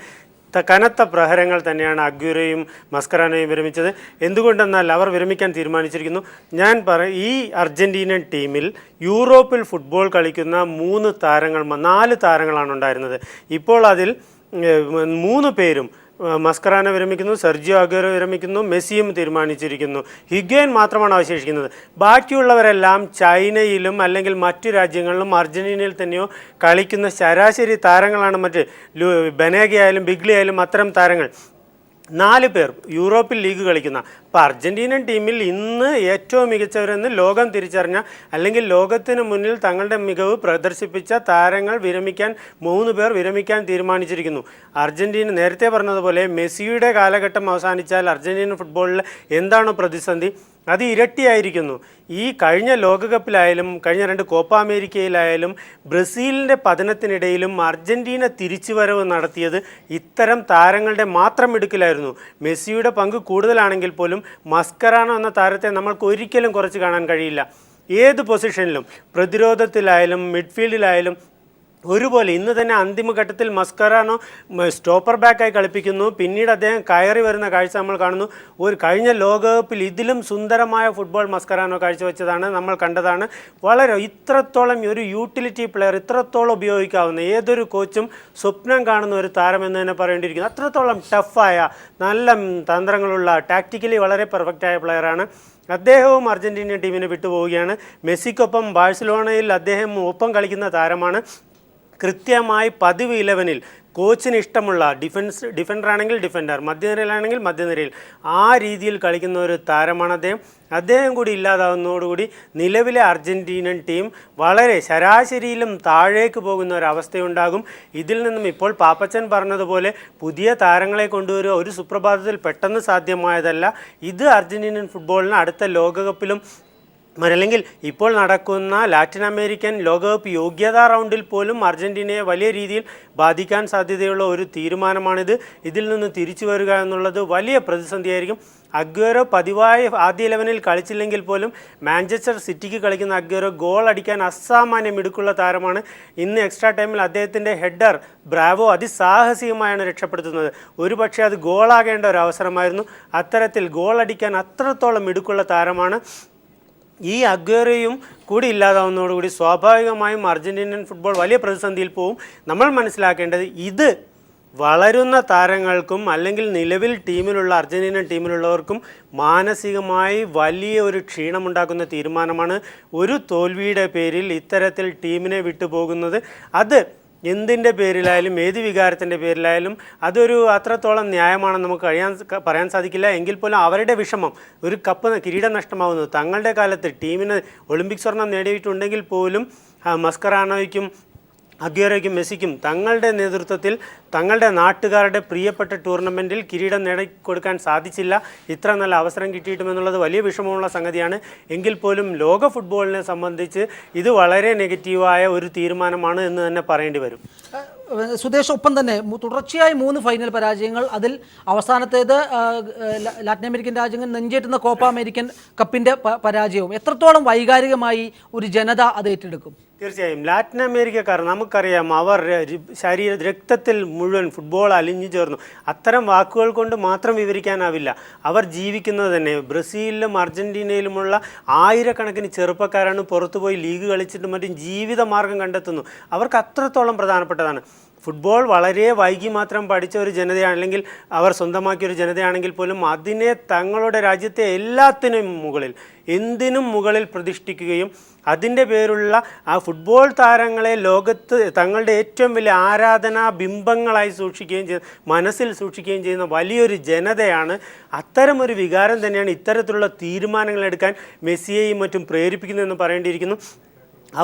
കനത്ത പ്രഹരങ്ങൾ തന്നെയാണ് അഗ്യൂറോയും മസ്കറാനോയും വിരമിച്ചത്. എന്തുകൊണ്ടെന്നാൽ അവർ വിരമിക്കാൻ തീരുമാനിച്ചിരിക്കുന്നു. ഈ അർജന്റീനൻ ടീമിൽ യൂറോപ്പിൽ ഫുട്ബോൾ കളിക്കുന്ന 4 താരങ്ങളാണ് ഉണ്ടായിരുന്നത്. ഇപ്പോൾ അതിൽ 3 പേരും മസ്കറാനോ വിരമിക്കുന്നു, സെർജിയോ അഗ്യൂറോ വിരമിക്കുന്നു, മെസ്സിയും തീരുമാനിച്ചിരിക്കുന്നു. ഹിഗ്വൈൻ മാത്രമാണ് അവശേഷിക്കുന്നത്. ബാക്കിയുള്ളവരെല്ലാം ചൈനയിലും അല്ലെങ്കിൽ മറ്റു രാജ്യങ്ങളിലും അർജന്റീനയിൽ തന്നെയോ കളിക്കുന്ന ശരാശരി താരങ്ങളാണ്. മറ്റ് ബനേഗ ആയാലും ബിഗ്ലി ആയാലും അത്തരം താരങ്ങൾ 4 പേർ യൂറോപ്പിൽ ലീഗ് കളിക്കുന്ന. അപ്പോൾ അർജന്റീനൻ ടീമിൽ ഇന്ന് ഏറ്റവും മികച്ചവരെന്ന് ലോകം തിരിച്ചറിഞ്ഞ അല്ലെങ്കിൽ ലോകത്തിന് മുന്നിൽ തങ്ങളുടെ മികവ് പ്രദർശിപ്പിച്ച താരങ്ങൾ 3 പേർ വിരമിക്കാൻ തീരുമാനിച്ചിരിക്കുന്നു. അർജന്റീന നേരത്തെ പറഞ്ഞതുപോലെ മെസ്സിയുടെ കാലഘട്ടം അവസാനിച്ചാൽ അർജന്റീന ഫുട്ബോളിൽ എന്താണോ പ്രതിസന്ധി അത് ഇരട്ടിയായിരിക്കുന്നു. ഈ കഴിഞ്ഞ ലോകകപ്പിലായാലും കഴിഞ്ഞ 2 കോപ്പ അമേരിക്കയിലായാലും ബ്രസീലിൻ്റെ പതനത്തിനിടയിലും അർജന്റീന തിരിച്ചുവരവ് നടത്തിയത് ഇത്തരം താരങ്ങളുടെ മാത്രം ഇടുക്കിലായിരുന്നു. മെസ്സിയുടെ പങ്ക് കൂടുതലാണെങ്കിൽ പോലും മസ്കറാനോ എന്ന താരത്തെ നമ്മൾക്ക് ഒരിക്കലും കുറച്ച് കാണാൻ കഴിയില്ല. ഏത് പൊസിഷനിലും, പ്രതിരോധത്തിലായാലും മിഡ്ഫീൽഡിലായാലും ഒരുപോലെ. ഇന്ന് തന്നെ അന്തിമഘട്ടത്തിൽ മസ്കറാനോ സ്റ്റോപ്പർ ബാക്കായി കളിപ്പിക്കുന്നു. പിന്നീട് അദ്ദേഹം കയറി വരുന്ന കാഴ്ച നമ്മൾ കാണുന്നു. കഴിഞ്ഞ ലോകകപ്പിൽ ഇതിലും സുന്ദരമായ ഫുട്ബോൾ മസ്കറാനോ കാഴ്ചവെച്ചതാണ്, നമ്മൾ കണ്ടതാണ്. ഇത്രത്തോളം ഒരു യൂട്ടിലിറ്റി പ്ലെയർ, ഇത്രത്തോളം ഉപയോഗിക്കാവുന്ന ഏതൊരു കോച്ചും സ്വപ്നം കാണുന്ന ഒരു താരം എന്ന് തന്നെ പറയേണ്ടിയിരിക്കുന്നു. അത്രത്തോളം ടഫായ, നല്ല തന്ത്രങ്ങളുള്ള, ടാക്റ്റിക്കലി വളരെ പെർഫെക്റ്റായ പ്ലെയറാണ്. അദ്ദേഹവും അർജന്റീന ടീമിനെ വിട്ടുപോവുകയാണ്. മെസ്സിക്കൊപ്പം ബാഴ്സലോണയിൽ അദ്ദേഹം ഒപ്പം കളിക്കുന്ന താരമാണ്. കൃത്യമായി പതിവ് 11-ൽ കോച്ചിന് ഇഷ്ടമുള്ള ഡിഫൻഡറാണെങ്കിൽ ഡിഫൻഡർ, മധ്യനിരയിലാണെങ്കിൽ മധ്യനിരയിൽ ആ രീതിയിൽ കളിക്കുന്ന ഒരു താരമാണ് അദ്ദേഹം. അദ്ദേഹം കൂടി ഇല്ലാതാവുന്നതോടുകൂടി നിലവിലെ അർജന്റീനൻ ടീം വളരെ ശരാശരിയിലും താഴേക്ക് പോകുന്ന ഒരവസ്ഥയുണ്ടാകും. ഇതിൽ നിന്നും ഇപ്പോൾ പാപ്പച്ചൻ പറഞ്ഞതുപോലെ പുതിയ താരങ്ങളെ കൊണ്ടുവരിക ഒരു സുപ്രഭാതത്തിൽ പെട്ടെന്ന് സാധ്യമായതല്ല. ഇത് അർജന്റീനൻ ഫുട്ബോളിന് അടുത്ത ലോകകപ്പിലും അല്ലെങ്കിൽ ഇപ്പോൾ നടക്കുന്ന ലാറ്റിൻ അമേരിക്കൻ ലോകകപ്പ് യോഗ്യതാ റൗണ്ടിൽ പോലും അർജന്റീനയെ വലിയ രീതിയിൽ ബാധിക്കാൻ സാധ്യതയുള്ള ഒരു തീരുമാനമാണിത്. ഇതിൽ നിന്ന് തിരിച്ചു വരിക എന്നുള്ളത് വലിയ പ്രതിസന്ധിയായിരിക്കും. അഗ്വേറോ പതിവായി ആദ്യ 11-ൽ കളിച്ചില്ലെങ്കിൽ പോലും മാഞ്ചസ്റ്റർ സിറ്റിക്ക് കളിക്കുന്ന അഗ്വേറോ ഗോൾ അടിക്കാൻ അസാമാന്യം മിടുക്കുള്ള താരമാണ്. ഇന്ന് എക്സ്ട്രാ ടൈമിൽ അദ്ദേഹത്തിൻ്റെ ഹെഡർ ബ്രാവോ അതിസാഹസികമായാണ് രക്ഷപ്പെടുത്തുന്നത്. ഒരു പക്ഷേ അത് ഗോളാകേണ്ട ഒരു അവസരമായിരുന്നു. അത്തരത്തിൽ ഗോൾ അടിക്കാൻ അത്രത്തോളം മിടുക്കുള്ള താരമാണ്. ഈ അഗ്വേറോയും കൂടി ഇല്ലാതാവുന്നതോടുകൂടി സ്വാഭാവികമായും അർജന്റീനൻ ഫുട്ബോൾ വലിയ പ്രതിസന്ധിയിൽ പോവും. നമ്മൾ മനസ്സിലാക്കേണ്ടത് ഇത് വളരുന്ന താരങ്ങൾക്കും അല്ലെങ്കിൽ നിലവിൽ ടീമിലുള്ള അർജന്റീനൻ ടീമിലുള്ളവർക്കും മാനസികമായി വലിയ ഒരു ക്ഷീണമുണ്ടാക്കുന്ന തീരുമാനമാണ്. ഒരു തോൽവിയുടെ പേരിൽ ഇത്തരത്തിൽ ടീമിനെ വിട്ടുപോകുന്നത് അത് എന്തിൻ്റെ പേരിലായാലും ഏത് വികാരത്തിൻ്റെ പേരിലായാലും അതൊരു അത്രത്തോളം ന്യായമാണെന്ന് നമുക്ക് പറയാൻ സാധിക്കില്ല. എങ്കിൽ പോലും അവരുടെ വിഷമം ഒരു കിരീടം നഷ്ടമാവുന്നത് തങ്ങളുടെ കാലത്ത് ടീമിന് ഒളിമ്പിക് സ്വർണം നേടിയിട്ടുണ്ടെങ്കിൽ പോലും മസ്കറാനോയ്ക്കും അഗ്വേറോയ്ക്കും മെസ്സിക്കും തങ്ങളുടെ നേതൃത്വത്തിൽ തങ്ങളുടെ നാട്ടുകാരുടെ പ്രിയപ്പെട്ട ടൂർണമെൻറ്റിൽ കിരീടം നേടിക്കൊടുക്കാൻ സാധിച്ചില്ല. ഇത്ര നല്ല അവസരം കിട്ടിയിട്ടുമെന്നുള്ളത് വലിയ വിഷമമുള്ള സംഗതിയാണ്. എങ്കിൽ പോലും ലോക ഫുട്ബോളിനെ സംബന്ധിച്ച് ഇത് വളരെ നെഗറ്റീവായ ഒരു തീരുമാനമാണ് എന്ന് തന്നെ പറയേണ്ടി വരും. സുദേശ്, ഒപ്പം തന്നെ തുടർച്ചയായി 3 ഫൈനൽ പരാജയങ്ങൾ, അതിൽ അവസാനത്തേത് ലാറ്റിൻ അമേരിക്കൻ രാജ്യങ്ങൾ നെഞ്ചേറ്റുന്ന കോപ്പ അമേരിക്കൻ കപ്പിൻ്റെ പരാജയവും എത്രത്തോളം വൈകാരികമായി ഒരു ജനത അത് ഏറ്റെടുക്കും? തീർച്ചയായും ലാറ്റിൻ അമേരിക്കക്കാർ നമുക്കറിയാം, അവർ രക്തത്തിൽ മുഴുവൻ ഫുട്ബോൾ അലിഞ്ഞു ചേർന്നു. അത്തരം വാക്കുകൾ കൊണ്ട് മാത്രം വിവരിക്കാനാവില്ല. അവർ ജീവിക്കുന്നത് തന്നെ ബ്രസീലിലും അർജന്റീനയിലുമുള്ള ആയിരക്കണക്കിന് ചെറുപ്പക്കാരാണ് പുറത്തുപോയി ലീഗ് കളിച്ചിട്ടും മറ്റും ജീവിതമാർഗം കണ്ടെത്തുന്നു. അവർക്ക് അത്രത്തോളം പ്രധാനപ്പെട്ടതാണ്. ഫുട്ബോൾ വളരെ വൈകി മാത്രം പഠിച്ച ഒരു ജനതയാണ്, അല്ലെങ്കിൽ അവർ സ്വന്തമാക്കിയ ഒരു ജനതയാണെങ്കിൽ പോലും അതിനെ തങ്ങളുടെ രാജ്യത്തെ എല്ലാത്തിനും മുകളിൽ എന്തിനും മുകളിൽ പ്രതിഷ്ഠിക്കുകയും അതിൻ്റെ പേരുള്ള ആ ഫുട്ബോൾ താരങ്ങളെ ലോകത്ത് തങ്ങളുടെ ഏറ്റവും വലിയ ആരാധനാ ബിംബങ്ങളായി സൂക്ഷിക്കുകയും മനസ്സിൽ സൂക്ഷിക്കുകയും ചെയ്യുന്ന വലിയൊരു ജനതയാണ്. അത്തരമൊരു വികാരം തന്നെയാണ് ഇത്തരത്തിലുള്ള തീരുമാനങ്ങൾ എടുക്കാൻ മെസ്സിയെയും മറ്റും പ്രേരിപ്പിക്കുന്നതെന്ന് പറയേണ്ടിയിരിക്കുന്നു.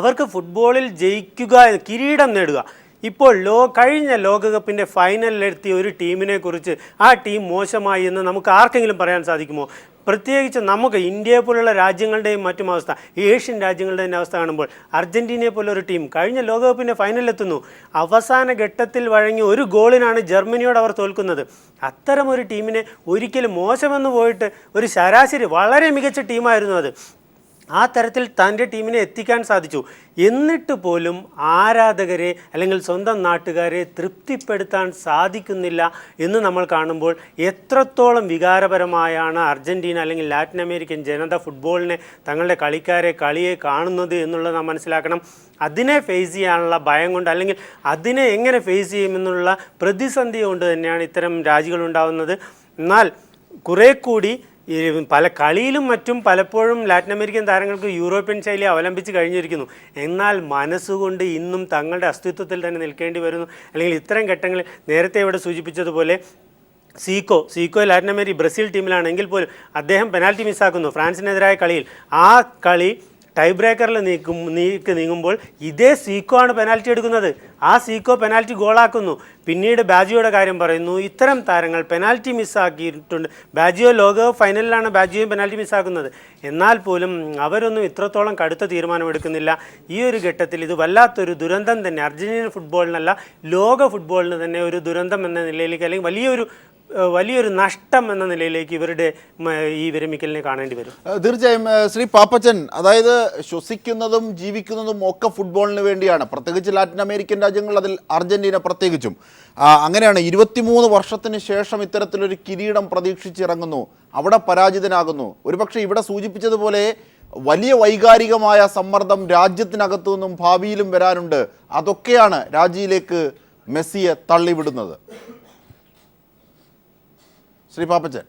അവർക്ക് ഫുട്ബോളിൽ ജയിക്കുക, കിരീടം നേടുക. ഇപ്പോൾ കഴിഞ്ഞ ലോകകപ്പിൻ്റെ ഫൈനലിലെത്തിയ ഒരു ടീമിനെ കുറിച്ച് ആ ടീം മോശമായി എന്ന് നമുക്ക് ആർക്കെങ്കിലും പറയാൻ സാധിക്കുമോ? പ്രത്യേകിച്ച് നമുക്ക് ഇന്ത്യയെ പോലുള്ള രാജ്യങ്ങളുടെയും മറ്റും അവസ്ഥ, ഏഷ്യൻ രാജ്യങ്ങളുടെയും അവസ്ഥ കാണുമ്പോൾ അർജന്റീനയെ പോലൊരു ടീം കഴിഞ്ഞ ലോകകപ്പിൻ്റെ ഫൈനലിലെത്തുന്നു. അവസാന ഘട്ടത്തിൽ വഴങ്ങി ഒരു ഗോളിനാണ് ജർമ്മനിയോട് അവർ തോൽക്കുന്നത്. അത്തരമൊരു ടീമിനെ ഒരിക്കലും മോശമെന്ന് പോയിട്ട് ഒരു ശരാശരി വളരെ മികച്ച ടീമായിരുന്നു അത്. ആ തരത്തിൽ തൻ്റെ ടീമിനെ എത്തിക്കാൻ സാധിച്ചു. എന്നിട്ട് പോലും ആരാധകരെ അല്ലെങ്കിൽ സ്വന്തം നാട്ടുകാരെ തൃപ്തിപ്പെടുത്താൻ സാധിക്കുന്നില്ല എന്ന് നമ്മൾ കാണുമ്പോൾ എത്രത്തോളം വികാരപരമായാണ് അർജന്റീന അല്ലെങ്കിൽ ലാറ്റിൻ അമേരിക്കൻ ജനത ഫുട്ബോളിനെ തങ്ങളുടെ കളിയെ കാണുന്നത് എന്നുള്ളത് നാം മനസ്സിലാക്കണം. അതിനെ ഫേസ് ചെയ്യാനുള്ള ഭയം കൊണ്ട് അല്ലെങ്കിൽ അതിനെ എങ്ങനെ ഫേസ് ചെയ്യുമെന്നുള്ള പ്രതിസന്ധി കൊണ്ട് തന്നെയാണ് ഇത്തരം രാജികളുണ്ടാകുന്നത്. എന്നാൽ കുറേ കൂടി പല കളിയിലും മറ്റും പലപ്പോഴും ലാറ്റിൻ അമേരിക്കൻ താരങ്ങൾക്ക് യൂറോപ്യൻ ശൈലി അവലംബിച്ച് കഴിഞ്ഞിരിക്കുന്നു. എന്നാൽ മനസ്സുകൊണ്ട് ഇന്നും തങ്ങളുടെ അസ്തിത്വത്തിൽ തന്നെ നിൽക്കേണ്ടി വരുന്നു. അല്ലെങ്കിൽ ഇത്തരം ഘട്ടങ്ങളിൽ നേരത്തെ ഇവിടെ സൂചിപ്പിച്ചതുപോലെ സീക്കോ ലാറ്റിൻ അമേരിക്ക ബ്രസീൽ ടീമിലാണെങ്കിൽ പോലും അദ്ദേഹം പെനാൽറ്റി മിസ്സാക്കുന്നു ഫ്രാൻസിനെതിരായ കളിയിൽ. ആ കളി ടൈ ബ്രേക്കറിൽ നീങ്ങുമ്പോൾ ഇതേ സീക്കോ ആണ് പെനാൽറ്റി എടുക്കുന്നത്. ആ സീക്കോ പെനാൽറ്റി ഗോളാക്കുന്നു. പിന്നീട് ബാജിയോയുടെ കാര്യം പറയുന്നു. ഇത്തരം താരങ്ങൾ പെനാൽറ്റി മിസ്സാക്കിയിട്ടുണ്ട്. ബാജിയോ ലോകകപ്പ് ഫൈനലിലാണ് ബാജിയോയും പെനാൽറ്റി മിസ്സാക്കുന്നത്. എന്നാൽ പോലും അവരൊന്നും ഇത്രത്തോളം കടുത്ത തീരുമാനമെടുക്കുന്നില്ല. ഈ ഒരു ഘട്ടത്തിൽ ഇത് വല്ലാത്തൊരു ദുരന്തം തന്നെ, അർജന്റീന ഫുട്ബോളിനല്ല ലോക ഫുട്ബോളിന് തന്നെ ഒരു ദുരന്തം എന്ന നിലയിലേക്ക്, അല്ലെങ്കിൽ വലിയൊരു നഷ്ടം എന്ന നിലയിലേക്ക് ഇവരുടെ ഈ വിരമിക്കലിനെ കാണേണ്ടി വരും. തീർച്ചയായും ശ്രീ പാപ്പച്ചൻ, അതായത് ശ്വസിക്കുന്നതും ജീവിക്കുന്നതും ഒക്കെ ഫുട്ബോളിന് വേണ്ടിയാണ്, പ്രത്യേകിച്ച് ലാറ്റിൻ അമേരിക്കൻ രാജ്യങ്ങൾ, അതിൽ അർജന്റീന പ്രത്യേകിച്ചും. അങ്ങനെയാണ് 23 വർഷത്തിന് ശേഷം ഇത്തരത്തിലൊരു കിരീടം പ്രതീക്ഷിച്ചിറങ്ങുന്നു, അവിടെ പരാജിതനാകുന്നു. ഒരുപക്ഷെ ഇവിടെ സൂചിപ്പിച്ചതുപോലെ വലിയ വൈകാരികമായ സമ്മർദ്ദം രാജ്യത്തിനകത്തു നിന്നും ഭാവിയിലും വരാനുണ്ട്. അതൊക്കെയാണ് രാജിയിലേക്ക് മെസ്സിയെ തള്ളിവിടുന്നത്. ശ്രീ പാപ്പച്ചൻ.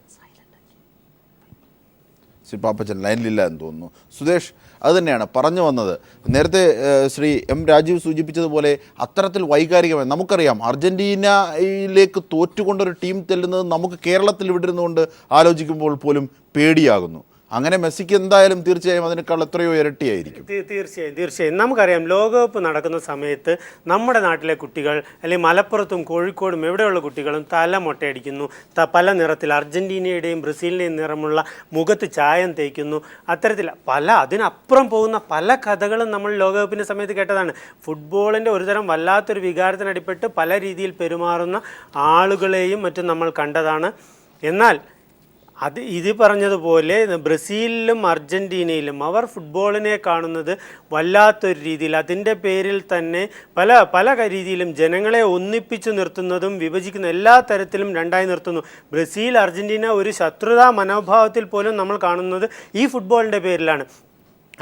ശ്രീ പാപ്പച്ചൻ ലൈനിലില്ല എന്ന് തോന്നുന്നു. സുദേശ്, അത് തന്നെയാണ് പറഞ്ഞു വന്നത്. നേരത്തെ ശ്രീ എം രാജീവ് സൂചിപ്പിച്ചതുപോലെ അത്തരത്തിൽ വൈകാരികമായി നമുക്കറിയാം, അർജന്റീനയിലേക്ക് തോറ്റുകൊണ്ടൊരു ടീം ചെല്ലുന്നത് നമുക്ക് കേരളത്തിൽ വിട്ടിരുന്നുകൊണ്ട് ആലോചിക്കുമ്പോൾ പോലും പേടിയാകുന്നു. അങ്ങനെ മെസ്സിക്ക് എന്തായാലും തീർച്ചയായും അതിനേക്കാൾ എത്രയോ ഇരട്ടിയായിരിക്കും. തീർച്ചയായും നമുക്കറിയാം, ലോകകപ്പ് നടക്കുന്ന സമയത്ത് നമ്മുടെ നാട്ടിലെ കുട്ടികൾ അല്ലെങ്കിൽ മലപ്പുറത്തും കോഴിക്കോടും എവിടെയുള്ള കുട്ടികളും തല മൊട്ടയടിക്കുന്നു, പല നിറത്തിൽ അർജന്റീനയുടെയും ബ്രസീലിൻ്റെയും നിറമുള്ള മുഖത്ത് ചായം തേക്കുന്നു. അത്തരത്തിൽ അതിനപ്പുറം പോകുന്ന പല കഥകളും നമ്മൾ ലോകകപ്പിൻ്റെ സമയത്ത് കേട്ടതാണ്. ഫുട്ബോളിൻ്റെ ഒരുതരം വല്ലാത്തൊരു വികാരത്തിനടിപ്പെട്ട് പല രീതിയിൽ പെരുമാറുന്ന ആളുകളെയും മറ്റും നമ്മൾ കണ്ടതാണ്. എന്നാൽ ഇത് പറഞ്ഞതുപോലെ ബ്രസീലിലും അർജന്റീനയിലും അവർ ഫുട്ബോളിനെ കാണുന്നത് വല്ലാത്തൊരു രീതിയിൽ, അതിൻ്റെ പേരിൽ തന്നെ പല രീതിയിലും ജനങ്ങളെ ഒന്നിപ്പിച്ചു നിർത്തുന്നതും വിഭജിക്കുന്ന എല്ലാ തരത്തിലും രണ്ടായി നിർത്തുന്നു. ബ്രസീൽ അർജന്റീന ഒരു ശത്രുതാ മനോഭാവത്തിൽ പോലും നമ്മൾ കാണുന്നത് ഈ ഫുട്ബോളിൻ്റെ പേരിലാണ്.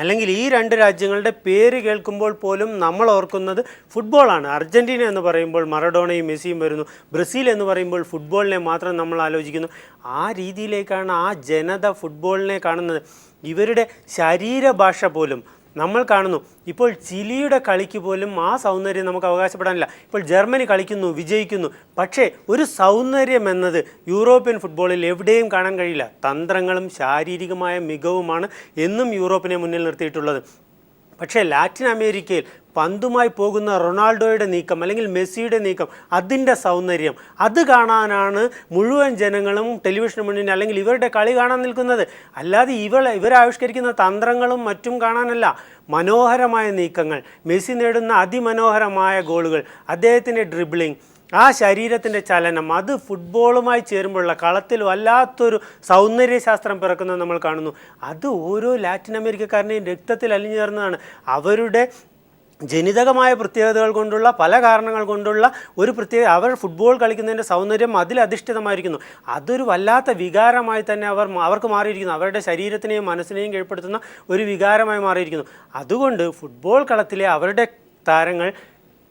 അല്ലെങ്കിൽ ഈ രണ്ട് രാജ്യങ്ങളുടെ പേര് കേൾക്കുമ്പോൾ പോലും നമ്മൾ ഓർക്കുന്നത് ഫുട്ബോളാണ്. അർജന്റീന എന്ന് പറയുമ്പോൾ മറഡോണയും മെസ്സിയും വരുന്നു, ബ്രസീൽ എന്ന് പറയുമ്പോൾ ഫുട്ബോളിനെ മാത്രം നമ്മൾ ആലോചിക്കുന്നു. ആ രീതിയിലേക്കാണ് ആ ജനത ഫുട്ബോളിനെ കാണുന്നത്. ഇവരുടെ ശരീരഭാഷ പോലും നമ്മൾ കാണുന്നു. ഇപ്പോൾ ചിലിയുടെ കളിക്ക് പോലും ആ സൗന്ദര്യം നമുക്ക് അവകാശപ്പെടാനില്ല. ഇപ്പോൾ ജർമ്മനി കളിക്കുന്നു, വിജയിക്കുന്നു. പക്ഷേ ഒരു സൗന്ദര്യം എന്നത് യൂറോപ്യൻ ഫുട്ബോളിൽ എവിടെയും കാണാൻ കഴിയില്ല. തന്ത്രങ്ങളും ശാരീരികമായ മികവുമാണ് എന്നും യൂറോപ്പിനെ മുന്നിൽ നിർത്തിയിട്ടുള്ളത്. പക്ഷേ ലാറ്റിൻ അമേരിക്കയിൽ പന്തുമായി പോകുന്ന റൊണാൾഡോയുടെ നീക്കം അല്ലെങ്കിൽ മെസ്സിയുടെ നീക്കം, അതിൻ്റെ സൗന്ദര്യം, അത് കാണാനാണ് മുഴുവൻ ജനങ്ങളും ടെലിവിഷന് മുന്നിൽ അല്ലെങ്കിൽ ഇവരുടെ കളി കാണാൻ നിൽക്കുന്നത്. അല്ലാതെ ഇവരാവിഷ്കരിക്കുന്ന തന്ത്രങ്ങളും മറ്റും കാണാനല്ല. മനോഹരമായ നീക്കങ്ങൾ, മെസ്സി നേടുന്ന അതിമനോഹരമായ ഗോളുകൾ, അദ്ദേഹത്തിൻ്റെ ഡ്രിബ്ലിംഗ്, ആ ശരീരത്തിൻ്റെ ചലനം, അത് ഫുട്ബോളുമായി ചേരുമ്പോഴുള്ള കളത്തിൽ വല്ലാത്തൊരു സൗന്ദര്യശാസ്ത്രം പിറക്കുന്നത് നമ്മൾ കാണുന്നു. അത് ഓരോ ലാറ്റിൻ അമേരിക്കക്കാരനെയും രക്തത്തിൽ അലിഞ്ഞു ചേർന്നതാണ്. അവരുടെ ജനിതകമായ പ്രത്യേകതകൾ കൊണ്ടുള്ള പല കാരണങ്ങൾ കൊണ്ടുള്ള ഒരു അവർ ഫുട്ബോൾ കളിക്കുന്നതിൻ്റെ സൗന്ദര്യം അതിലധിഷ്ഠിതമായിരിക്കുന്നു. അതൊരു വല്ലാത്ത വികാരമായി തന്നെ അവർക്ക് മാറിയിരിക്കുന്നു. അവരുടെ ശരീരത്തിനെയും മനസ്സിനെയും കീഴ്പ്പെടുത്തുന്ന ഒരു വികാരമായി മാറിയിരിക്കുന്നു. അതുകൊണ്ട് ഫുട്ബോൾ കളത്തിലെ അവരുടെ താരങ്ങൾ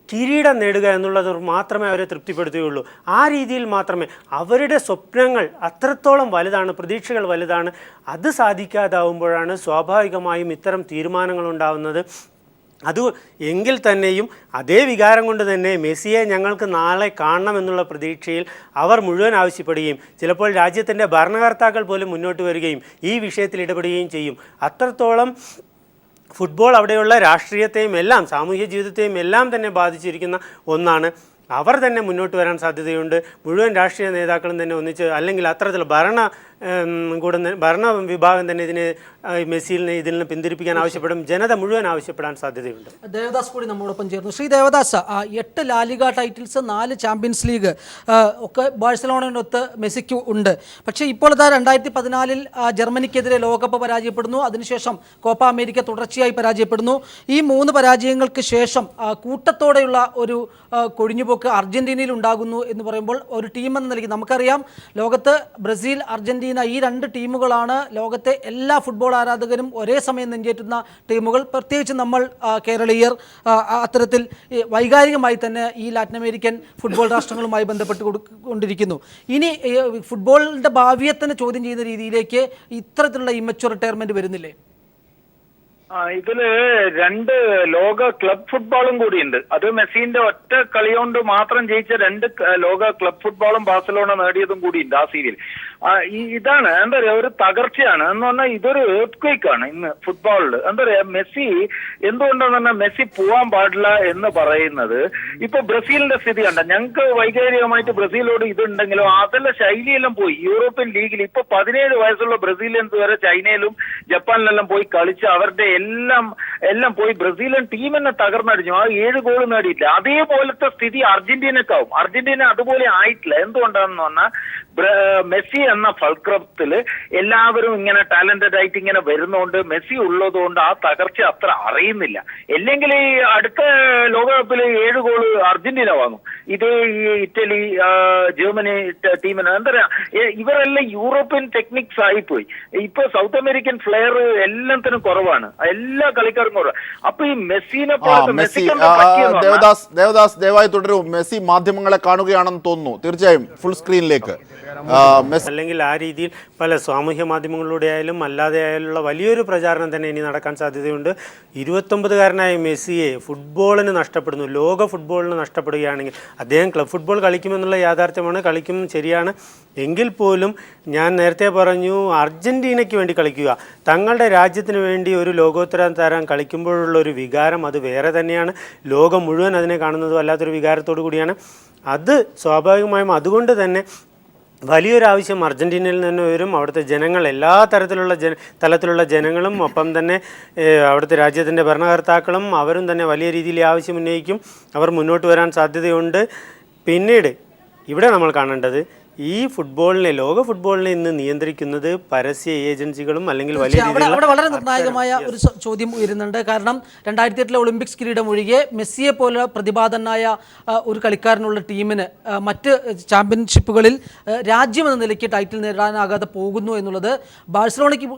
കിരീടം നേടുക എന്നുള്ളത് മാത്രമേ അവരെ തൃപ്തിപ്പെടുത്തുകയുള്ളൂ. ആ രീതിയിൽ മാത്രമേ അവരുടെ സ്വപ്നങ്ങൾ അത്രത്തോളം വലുതാണ്, പ്രതീക്ഷകൾ വലുതാണ്. അത് സാധിക്കാതാവുമ്പോഴാണ് സ്വാഭാവികമായും ഇത്തരം തീരുമാനങ്ങൾ ഉണ്ടാവുന്നത്. എങ്കിൽ തന്നെയും അതേ വികാരം കൊണ്ട് തന്നെ മെസ്സിയെ ഞങ്ങൾക്ക് നാളെ കാണണമെന്നുള്ള പ്രതീക്ഷയിൽ അവർ മുഴുവൻ ആവശ്യപ്പെടുകയും ചിലപ്പോൾ രാജ്യത്തിൻ്റെ ഭരണകർത്താക്കൾ പോലും മുന്നോട്ട് വരികയും ഈ വിഷയത്തിൽ ഇടപെടുകയും ചെയ്യും. അത്രത്തോളം ഫുട്ബോൾ അവിടെയുള്ള രാഷ്ട്രീയത്തെയും എല്ലാം സാമൂഹ്യ ജീവിതത്തെയും എല്ലാം തന്നെ ബാധിച്ചിരിക്കുന്ന ഒന്നാണ്. അവർ തന്നെ മുന്നോട്ട് വരാൻ സാധ്യതയുണ്ട്. മുഴുവൻ രാഷ്ട്രീയ നേതാക്കളും തന്നെ ഒന്നിച്ച് അല്ലെങ്കിൽ അത്തരത്തിൽ ഭരണ വിഭാഗം തന്നെ മെസ്സിയിലിനെ ഇതിൽ നിന്ന് പിന്തിരിപ്പിക്കാൻ ആവശ്യപ്പെടും. ജനത മുഴുവൻ ആവശ്യപ്പെടാൻ സാധ്യതയുണ്ട്. ദേവദാസ് കൂടി നമ്മോടൊപ്പം ചേർന്നു. Shri Devadas, 8 La Liga titles, 4 champions league ഒക്കെ ബാഴ്സലോണയൊത്ത് മെസ്സിക്ക് ഉണ്ട്. പക്ഷേ ഇപ്പോൾ 2014 ജർമ്മനിക്കെതിരെ ലോകകപ്പ് പരാജയപ്പെടുന്നു. അതിനുശേഷം കോപ്പ അമേരിക്ക തുടർച്ചയായി പരാജയപ്പെടുന്നു. ഈ 3 പരാജയങ്ങൾക്ക് ശേഷം കൂട്ടത്തോടെയുള്ള ഒരു കൊഴിഞ്ഞുപോക്ക് അർജന്റീനയിൽ ഉണ്ടാകുന്നു എന്ന് പറയുമ്പോൾ ഒരു ടീം എന്ന നിലയ്ക്ക് നമുക്കറിയാം, ലോകത്ത് ബ്രസീൽ, അർജന്റീന ഈ 2 ടീമുകളാണ് ലോകത്തെ എല്ലാ ഫുട്ബോൾ ആരാധകരും ഒരേ സമയം നെഞ്ചേറ്റുന്ന ടീമുകൾ. പ്രത്യേകിച്ച് നമ്മൾ കേരളീയർ അത്തരത്തിൽ വൈകാരികമായി തന്നെ ഈ ലാറ്റിൻ അമേരിക്കൻ ഫുട്ബോൾ രാഷ്ട്രങ്ങളുമായി ബന്ധപ്പെട്ട് കൊണ്ടിരിക്കുന്നു. ഇനി ഫുട്ബോളിൻ്റെ ഭാവിയെ തന്നെ ചോദ്യം ചെയ്യുന്ന രീതിയിലേക്ക് ഇത്തരത്തിലുള്ള ഇമ്മച്വർ റിട്ടയർമെന്റ് വരുന്നില്ലേ? ഇതില് 2 ലോക ക്ലബ് ഫുട്ബോളും കൂടിയുണ്ട്. അത് മെസ്സിന്റെ ഒറ്റ കളി കൊണ്ട് മാത്രം ജയിച്ച 2 ലോക ക്ലബ് ഫുട്ബോളും ബാഴ്സലോണ നേടിയതും കൂടിയുണ്ട് ആ സീരിയൽ. ഇതാണ് എന്താ പറയാ, ഒരു തകർച്ചയാണ് എന്ന് പറഞ്ഞാൽ ഇതൊരു എർത്ത് ആണ് ഇന്ന് ഫുട്ബോളിൽ. എന്താ പറയാ, മെസ്സി എന്തുകൊണ്ടാണെന്ന് പറഞ്ഞാൽ മെസ്സി പോവാൻ പാടില്ല എന്ന് പറയുന്നത് ഇപ്പൊ ബ്രസീലിന്റെ സ്ഥിതി കണ്ട. ഞങ്ങൾക്ക് വൈകാരികമായിട്ട് ബ്രസീലോട് ഇതുണ്ടെങ്കിലും അതെല്ലാം ശൈലിയെല്ലാം പോയി. യൂറോപ്യൻ ലീഗിൽ ഇപ്പൊ 17 വയസ്സുള്ള ബ്രസീലിയൻസ് വരെ ചൈനയിലും ജപ്പാനിലെല്ലാം പോയി കളിച്ച് അവരുടെ എല്ലാം പോയി. ബ്രസീലിയൻ ടീം തന്നെ തകർന്നടിഞ്ഞു. 7 ഗോൾ നേടിയിട്ടില്ല. അതേപോലത്തെ സ്ഥിതി അർജന്റീനക്കാവും. അർജന്റീന അതുപോലെ ആയിട്ടില്ല. എന്തുകൊണ്ടാണെന്ന് പറഞ്ഞാൽ മെസ്സി എന്ന ഫൾക്രബത്തില് എല്ലാവരും ഇങ്ങനെ ടാലന്റഡ് ആയിട്ട് ഇങ്ങനെ വരുന്നോണ്ട്, മെസ്സി ഉള്ളതുകൊണ്ട് ആ തകർച്ച അത്ര അറിയുന്നില്ല. അല്ലെങ്കിൽ ഈ അടുത്ത ലോകകപ്പിൽ 7 ഗോൾ അർജന്റീന വാങ്ങും. ഇത് ഈ ഇറ്റലി, ജർമ്മനി ടീമിന് എന്താ പറയാ, ഇവരെല്ലാം യൂറോപ്യൻ ടെക്നിക്സ് ആയിപ്പോയി. ഇപ്പൊ സൗത്ത് അമേരിക്കൻ ഫ്ലെയർ എല്ലാത്തിനും കുറവാണ്. എല്ലാ കളിക്കാർക്കും 200 അപ്പൊ ഈ മെസ്സിനെ ആ പോലത്തെ മെസ്സി മെസ്സിക്ക് പറ്റിയെന്ന് പറഞ്ഞാൽ ദേവദാസ് ദയവായി തുടരൂ. മെസ്സി മാധ്യമങ്ങളെ കാണുകയാണെന്ന് തോന്നുന്നു. തീർച്ചയായും ഫുൾ സ്ക്രീനിലേക്ക് മെസ്സി. അല്ലെങ്കിൽ ആ രീതിയിൽ പല സാമൂഹ്യ മാധ്യമങ്ങളിലൂടെ ആയാലും അല്ലാതെ ആയാലുള്ള വലിയൊരു പ്രചാരണം തന്നെ ഇനി നടക്കാൻ സാധ്യതയുണ്ട്. 29കാരനായ മെസ്സിയെ ഫുട്ബോളിന് നഷ്ടപ്പെടുന്നു, ലോക ഫുട്ബോളിന് നഷ്ടപ്പെടുകയാണെങ്കിൽ അദ്ദേഹം ക്ലബ് ഫുട്ബോൾ കളിക്കുമെന്നുള്ള യാഥാർത്ഥ്യമാണ്, കളിക്കും ശരിയാണ്. എങ്കിൽ പോലും ഞാൻ നേരത്തെ പറഞ്ഞു അർജൻറ്റീനയ്ക്ക് വേണ്ടി കളിക്കുക, തങ്ങളുടെ രാജ്യത്തിന് വേണ്ടി ഒരു ലോകോത്തര താരം കളിക്കുമ്പോഴുള്ള ഒരു വികാരം അത് വേറെ തന്നെയാണ്. ലോകം മുഴുവൻ അതിനെ കാണുന്നത് വല്ലാത്തൊരു വികാരത്തോടു കൂടിയാണ്. അത് സ്വാഭാവികമായും അതുകൊണ്ട് തന്നെ വലിയൊരാവശ്യം അർജൻറ്റീനയിൽ നിന്ന് വരും. അവിടുത്തെ ജനങ്ങൾ എല്ലാ തലത്തിലുള്ള ജനങ്ങളും ഒപ്പം തന്നെ അവിടുത്തെ രാജ്യത്തിൻ്റെ ഭരണകർത്താക്കളും അവരും തന്നെ വലിയ രീതിയിൽ ആവശ്യം ഉന്നയിക്കും. അവർ മുന്നോട്ട് വരാൻ സാധ്യതയുണ്ട്. പിന്നീട് ഇവിടെ നമ്മൾ കാണേണ്ടത് ഈ ഫുട്ബോളിനെ, ലോക ഫുട്ബോളിനെ ഇന്ന് നിയന്ത്രിക്കുന്നത് പരസ്യ ഏജൻസികളും അല്ലെങ്കിൽ വലിയ അവിടെ വളരെ നിർണായകമായ ഒരു ചോദ്യം ഉയരുന്നുണ്ട്. കാരണം 2008 ഒളിമ്പിക്സ് കിരീടം ഒഴികെ മെസ്സിയെ പോലെ പ്രതിഭാതനായ ഒരു കളിക്കാരനുള്ള ടീമിന് മറ്റ് ചാമ്പ്യൻഷിപ്പുകളിൽ രാജ്യമെന്ന നിലയ്ക്ക് ടൈറ്റിൽ നേടാനാകാതെ പോകുന്നു എന്നുള്ളത് ബാഴ്സലോണയ്ക്ക്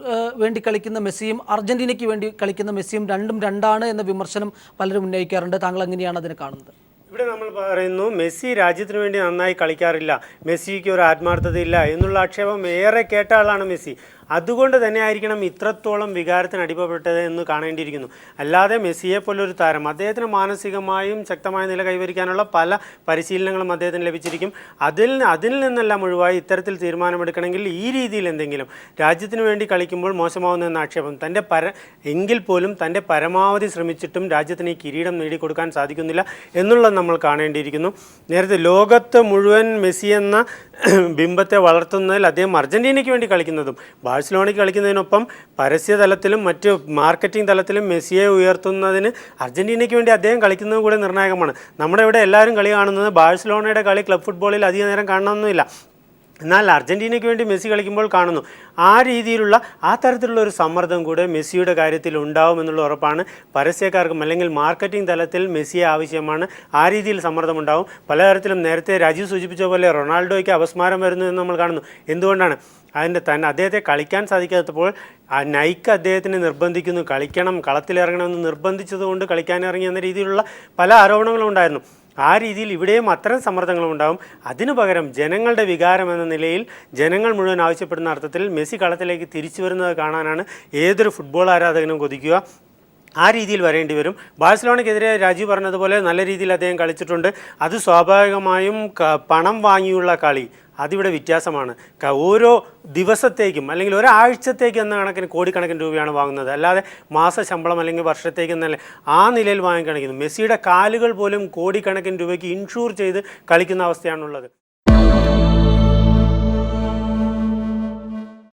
വേണ്ടി കളിക്കുന്ന മെസ്സിയും അർജന്റീനയ്ക്ക് വേണ്ടി കളിക്കുന്ന മെസ്സിയും രണ്ടും രണ്ടാണ് എന്ന വിമർശനം പലരും ഉന്നയിക്കാറുണ്ട്. താങ്കൾ എങ്ങനെയാണ് അതിനെ കാണുന്നത്? ഇവിടെ നമ്മൾ പറയുന്നു മെസ്സി രാജ്യത്തിന് വേണ്ടി നന്നായി കളിക്കാറില്ല, മെസ്സിക്ക് ഒരു ആത്മാർത്ഥതയില്ല എന്നുള്ള ആക്ഷേപം ഏറെ കേട്ട ആളാണ് മെസ്സി. അതുകൊണ്ട് തന്നെ ആയിരിക്കണം ഇത്രത്തോളം വികാരത്തിന് അടിമപ്പെട്ടത് എന്ന് കാണേണ്ടിയിരിക്കുന്നു. അല്ലാതെ മെസ്സിയെ പോലൊരു താരം, അദ്ദേഹത്തിന് മാനസികമായും ശക്തമായ നില കൈവരിക്കാനുള്ള പല പരിശീലനങ്ങളും അദ്ദേഹത്തിന് ലഭിച്ചിരിക്കും. അതിൽ നിന്നെല്ലാം ഒഴിവായി ഇത്തരത്തിൽ തീരുമാനമെടുക്കണമെങ്കിൽ ഈ രീതിയിൽ എന്തെങ്കിലും രാജ്യത്തിന് വേണ്ടി കളിക്കുമ്പോൾ മോശമാവുന്ന എന്ന ആക്ഷേപം എങ്കിൽ പോലും തൻ്റെ പരമാവധി ശ്രമിച്ചിട്ടും രാജ്യത്തിന് ഈ കിരീടം നേടിക്കൊടുക്കാൻ സാധിക്കുന്നില്ല എന്നുള്ളത് നമ്മൾ കാണേണ്ടിയിരിക്കുന്നു. നേരത്തെ ലോകത്ത് മുഴുവൻ മെസ്സി എന്ന ബിംബത്തെ വളർത്തുന്നതിൽ അദ്ദേഹം അർജൻറ്റീനയ്ക്ക് വേണ്ടി കളിക്കുന്നതും ബാഴ്സലോണയ്ക്ക് കളിക്കുന്നതിനൊപ്പം പരസ്യതലത്തിലും മറ്റ് മാർക്കറ്റിംഗ് തലത്തിലും മെസ്സിയെ ഉയർത്തുന്നതിന് അർജൻറ്റീനയ്ക്ക് വേണ്ടി അദ്ദേഹം കളിക്കുന്നതും കൂടെ നിർണായകമാണ്. നമ്മുടെ ഇവിടെ എല്ലാവരും കളി കാണുന്നത് ബാഴ്സലോണയുടെ കളി ക്ലബ് ഫുട്ബോളിൽ അധിക നേരം കാണണമെന്നില്ല. എന്നാൽ അർജൻറ്റീനയ്ക്ക് വേണ്ടി മെസ്സി കളിക്കുമ്പോൾ കാണുന്നു. ആ രീതിയിലുള്ള ആ തരത്തിലുള്ള ഒരു സമ്മർദ്ദം കൂടെ മെസ്സിയുടെ കാര്യത്തിൽ ഉണ്ടാവുമെന്നുള്ള ഉറപ്പാണ്. പരസ്യക്കാർക്കും അല്ലെങ്കിൽ മാർക്കറ്റിംഗ് തലത്തിൽ മെസ്സിയെ ആവശ്യമാണ്. ആ രീതിയിൽ സമ്മർദ്ദം ഉണ്ടാവും. പലതരത്തിലും നേരത്തെ രാജീവ് സൂചിപ്പിച്ച പോലെ റൊണാൾഡോയ്ക്ക് അപസ്മാരം വരുന്നു എന്ന് നമ്മൾ കാണുന്നു. എന്തുകൊണ്ടാണ്? അദ്ദേഹത്തെ കളിക്കാൻ സാധിക്കാത്തപ്പോൾ നൈക്ക് അദ്ദേഹത്തിനെ നിർബന്ധിക്കുന്നു, കളിക്കണം, കളത്തിലിറങ്ങണമെന്ന് നിർബന്ധിച്ചതുകൊണ്ട് കളിക്കാനിറങ്ങി എന്ന രീതിയിലുള്ള പല ആരോപണങ്ങളും ഉണ്ടായിരുന്നു. ആ രീതിയിൽ ഇവിടെയും അത്തരം സമ്മർദ്ദങ്ങളും ഉണ്ടാകും. അതിനു പകരം ജനങ്ങളുടെ വികാരം എന്ന നിലയിൽ ജനങ്ങൾ മുഴുവൻ ആവശ്യപ്പെടുന്ന അർത്ഥത്തിൽ മെസ്സി കളത്തിലേക്ക് തിരിച്ചു വരുന്നത് കാണാനാണ് ഏതൊരു ഫുട്ബോൾ ആരാധകനും കൊതിക്കുക. ആ രീതിയിൽ വരേണ്ടി വരും. ബാഴ്സലോണയ്ക്കെതിരെ രാജീവ് പറഞ്ഞതുപോലെ നല്ല രീതിയിൽ അദ്ദേഹം കളിച്ചിട്ടുണ്ട്. അത് സ്വാഭാവികമായും പണം വാങ്ങിയുള്ള കളി അതിവിടെ വ്യത്യാസമാണ്. ഓരോ ദിവസത്തേക്കും അല്ലെങ്കിൽ ഒരാഴ്ചത്തേക്ക് എന്ന കണക്കിന് കോടിക്കണക്കിന് രൂപയാണ് വാങ്ങുന്നത്, അല്ലാതെ മാസ ശമ്പളം അല്ലെങ്കിൽ വർഷത്തേക്ക് എന്നല്ല ആ നിലയിൽ വാങ്ങിക്കണിക്കുന്നു. മെസ്സിയുടെ കാലുകൾ പോലും കോടിക്കണക്കിന് രൂപയ്ക്ക് ഇൻഷൂർ ചെയ്ത് കളിക്കുന്ന അവസ്ഥയാണുള്ളത്.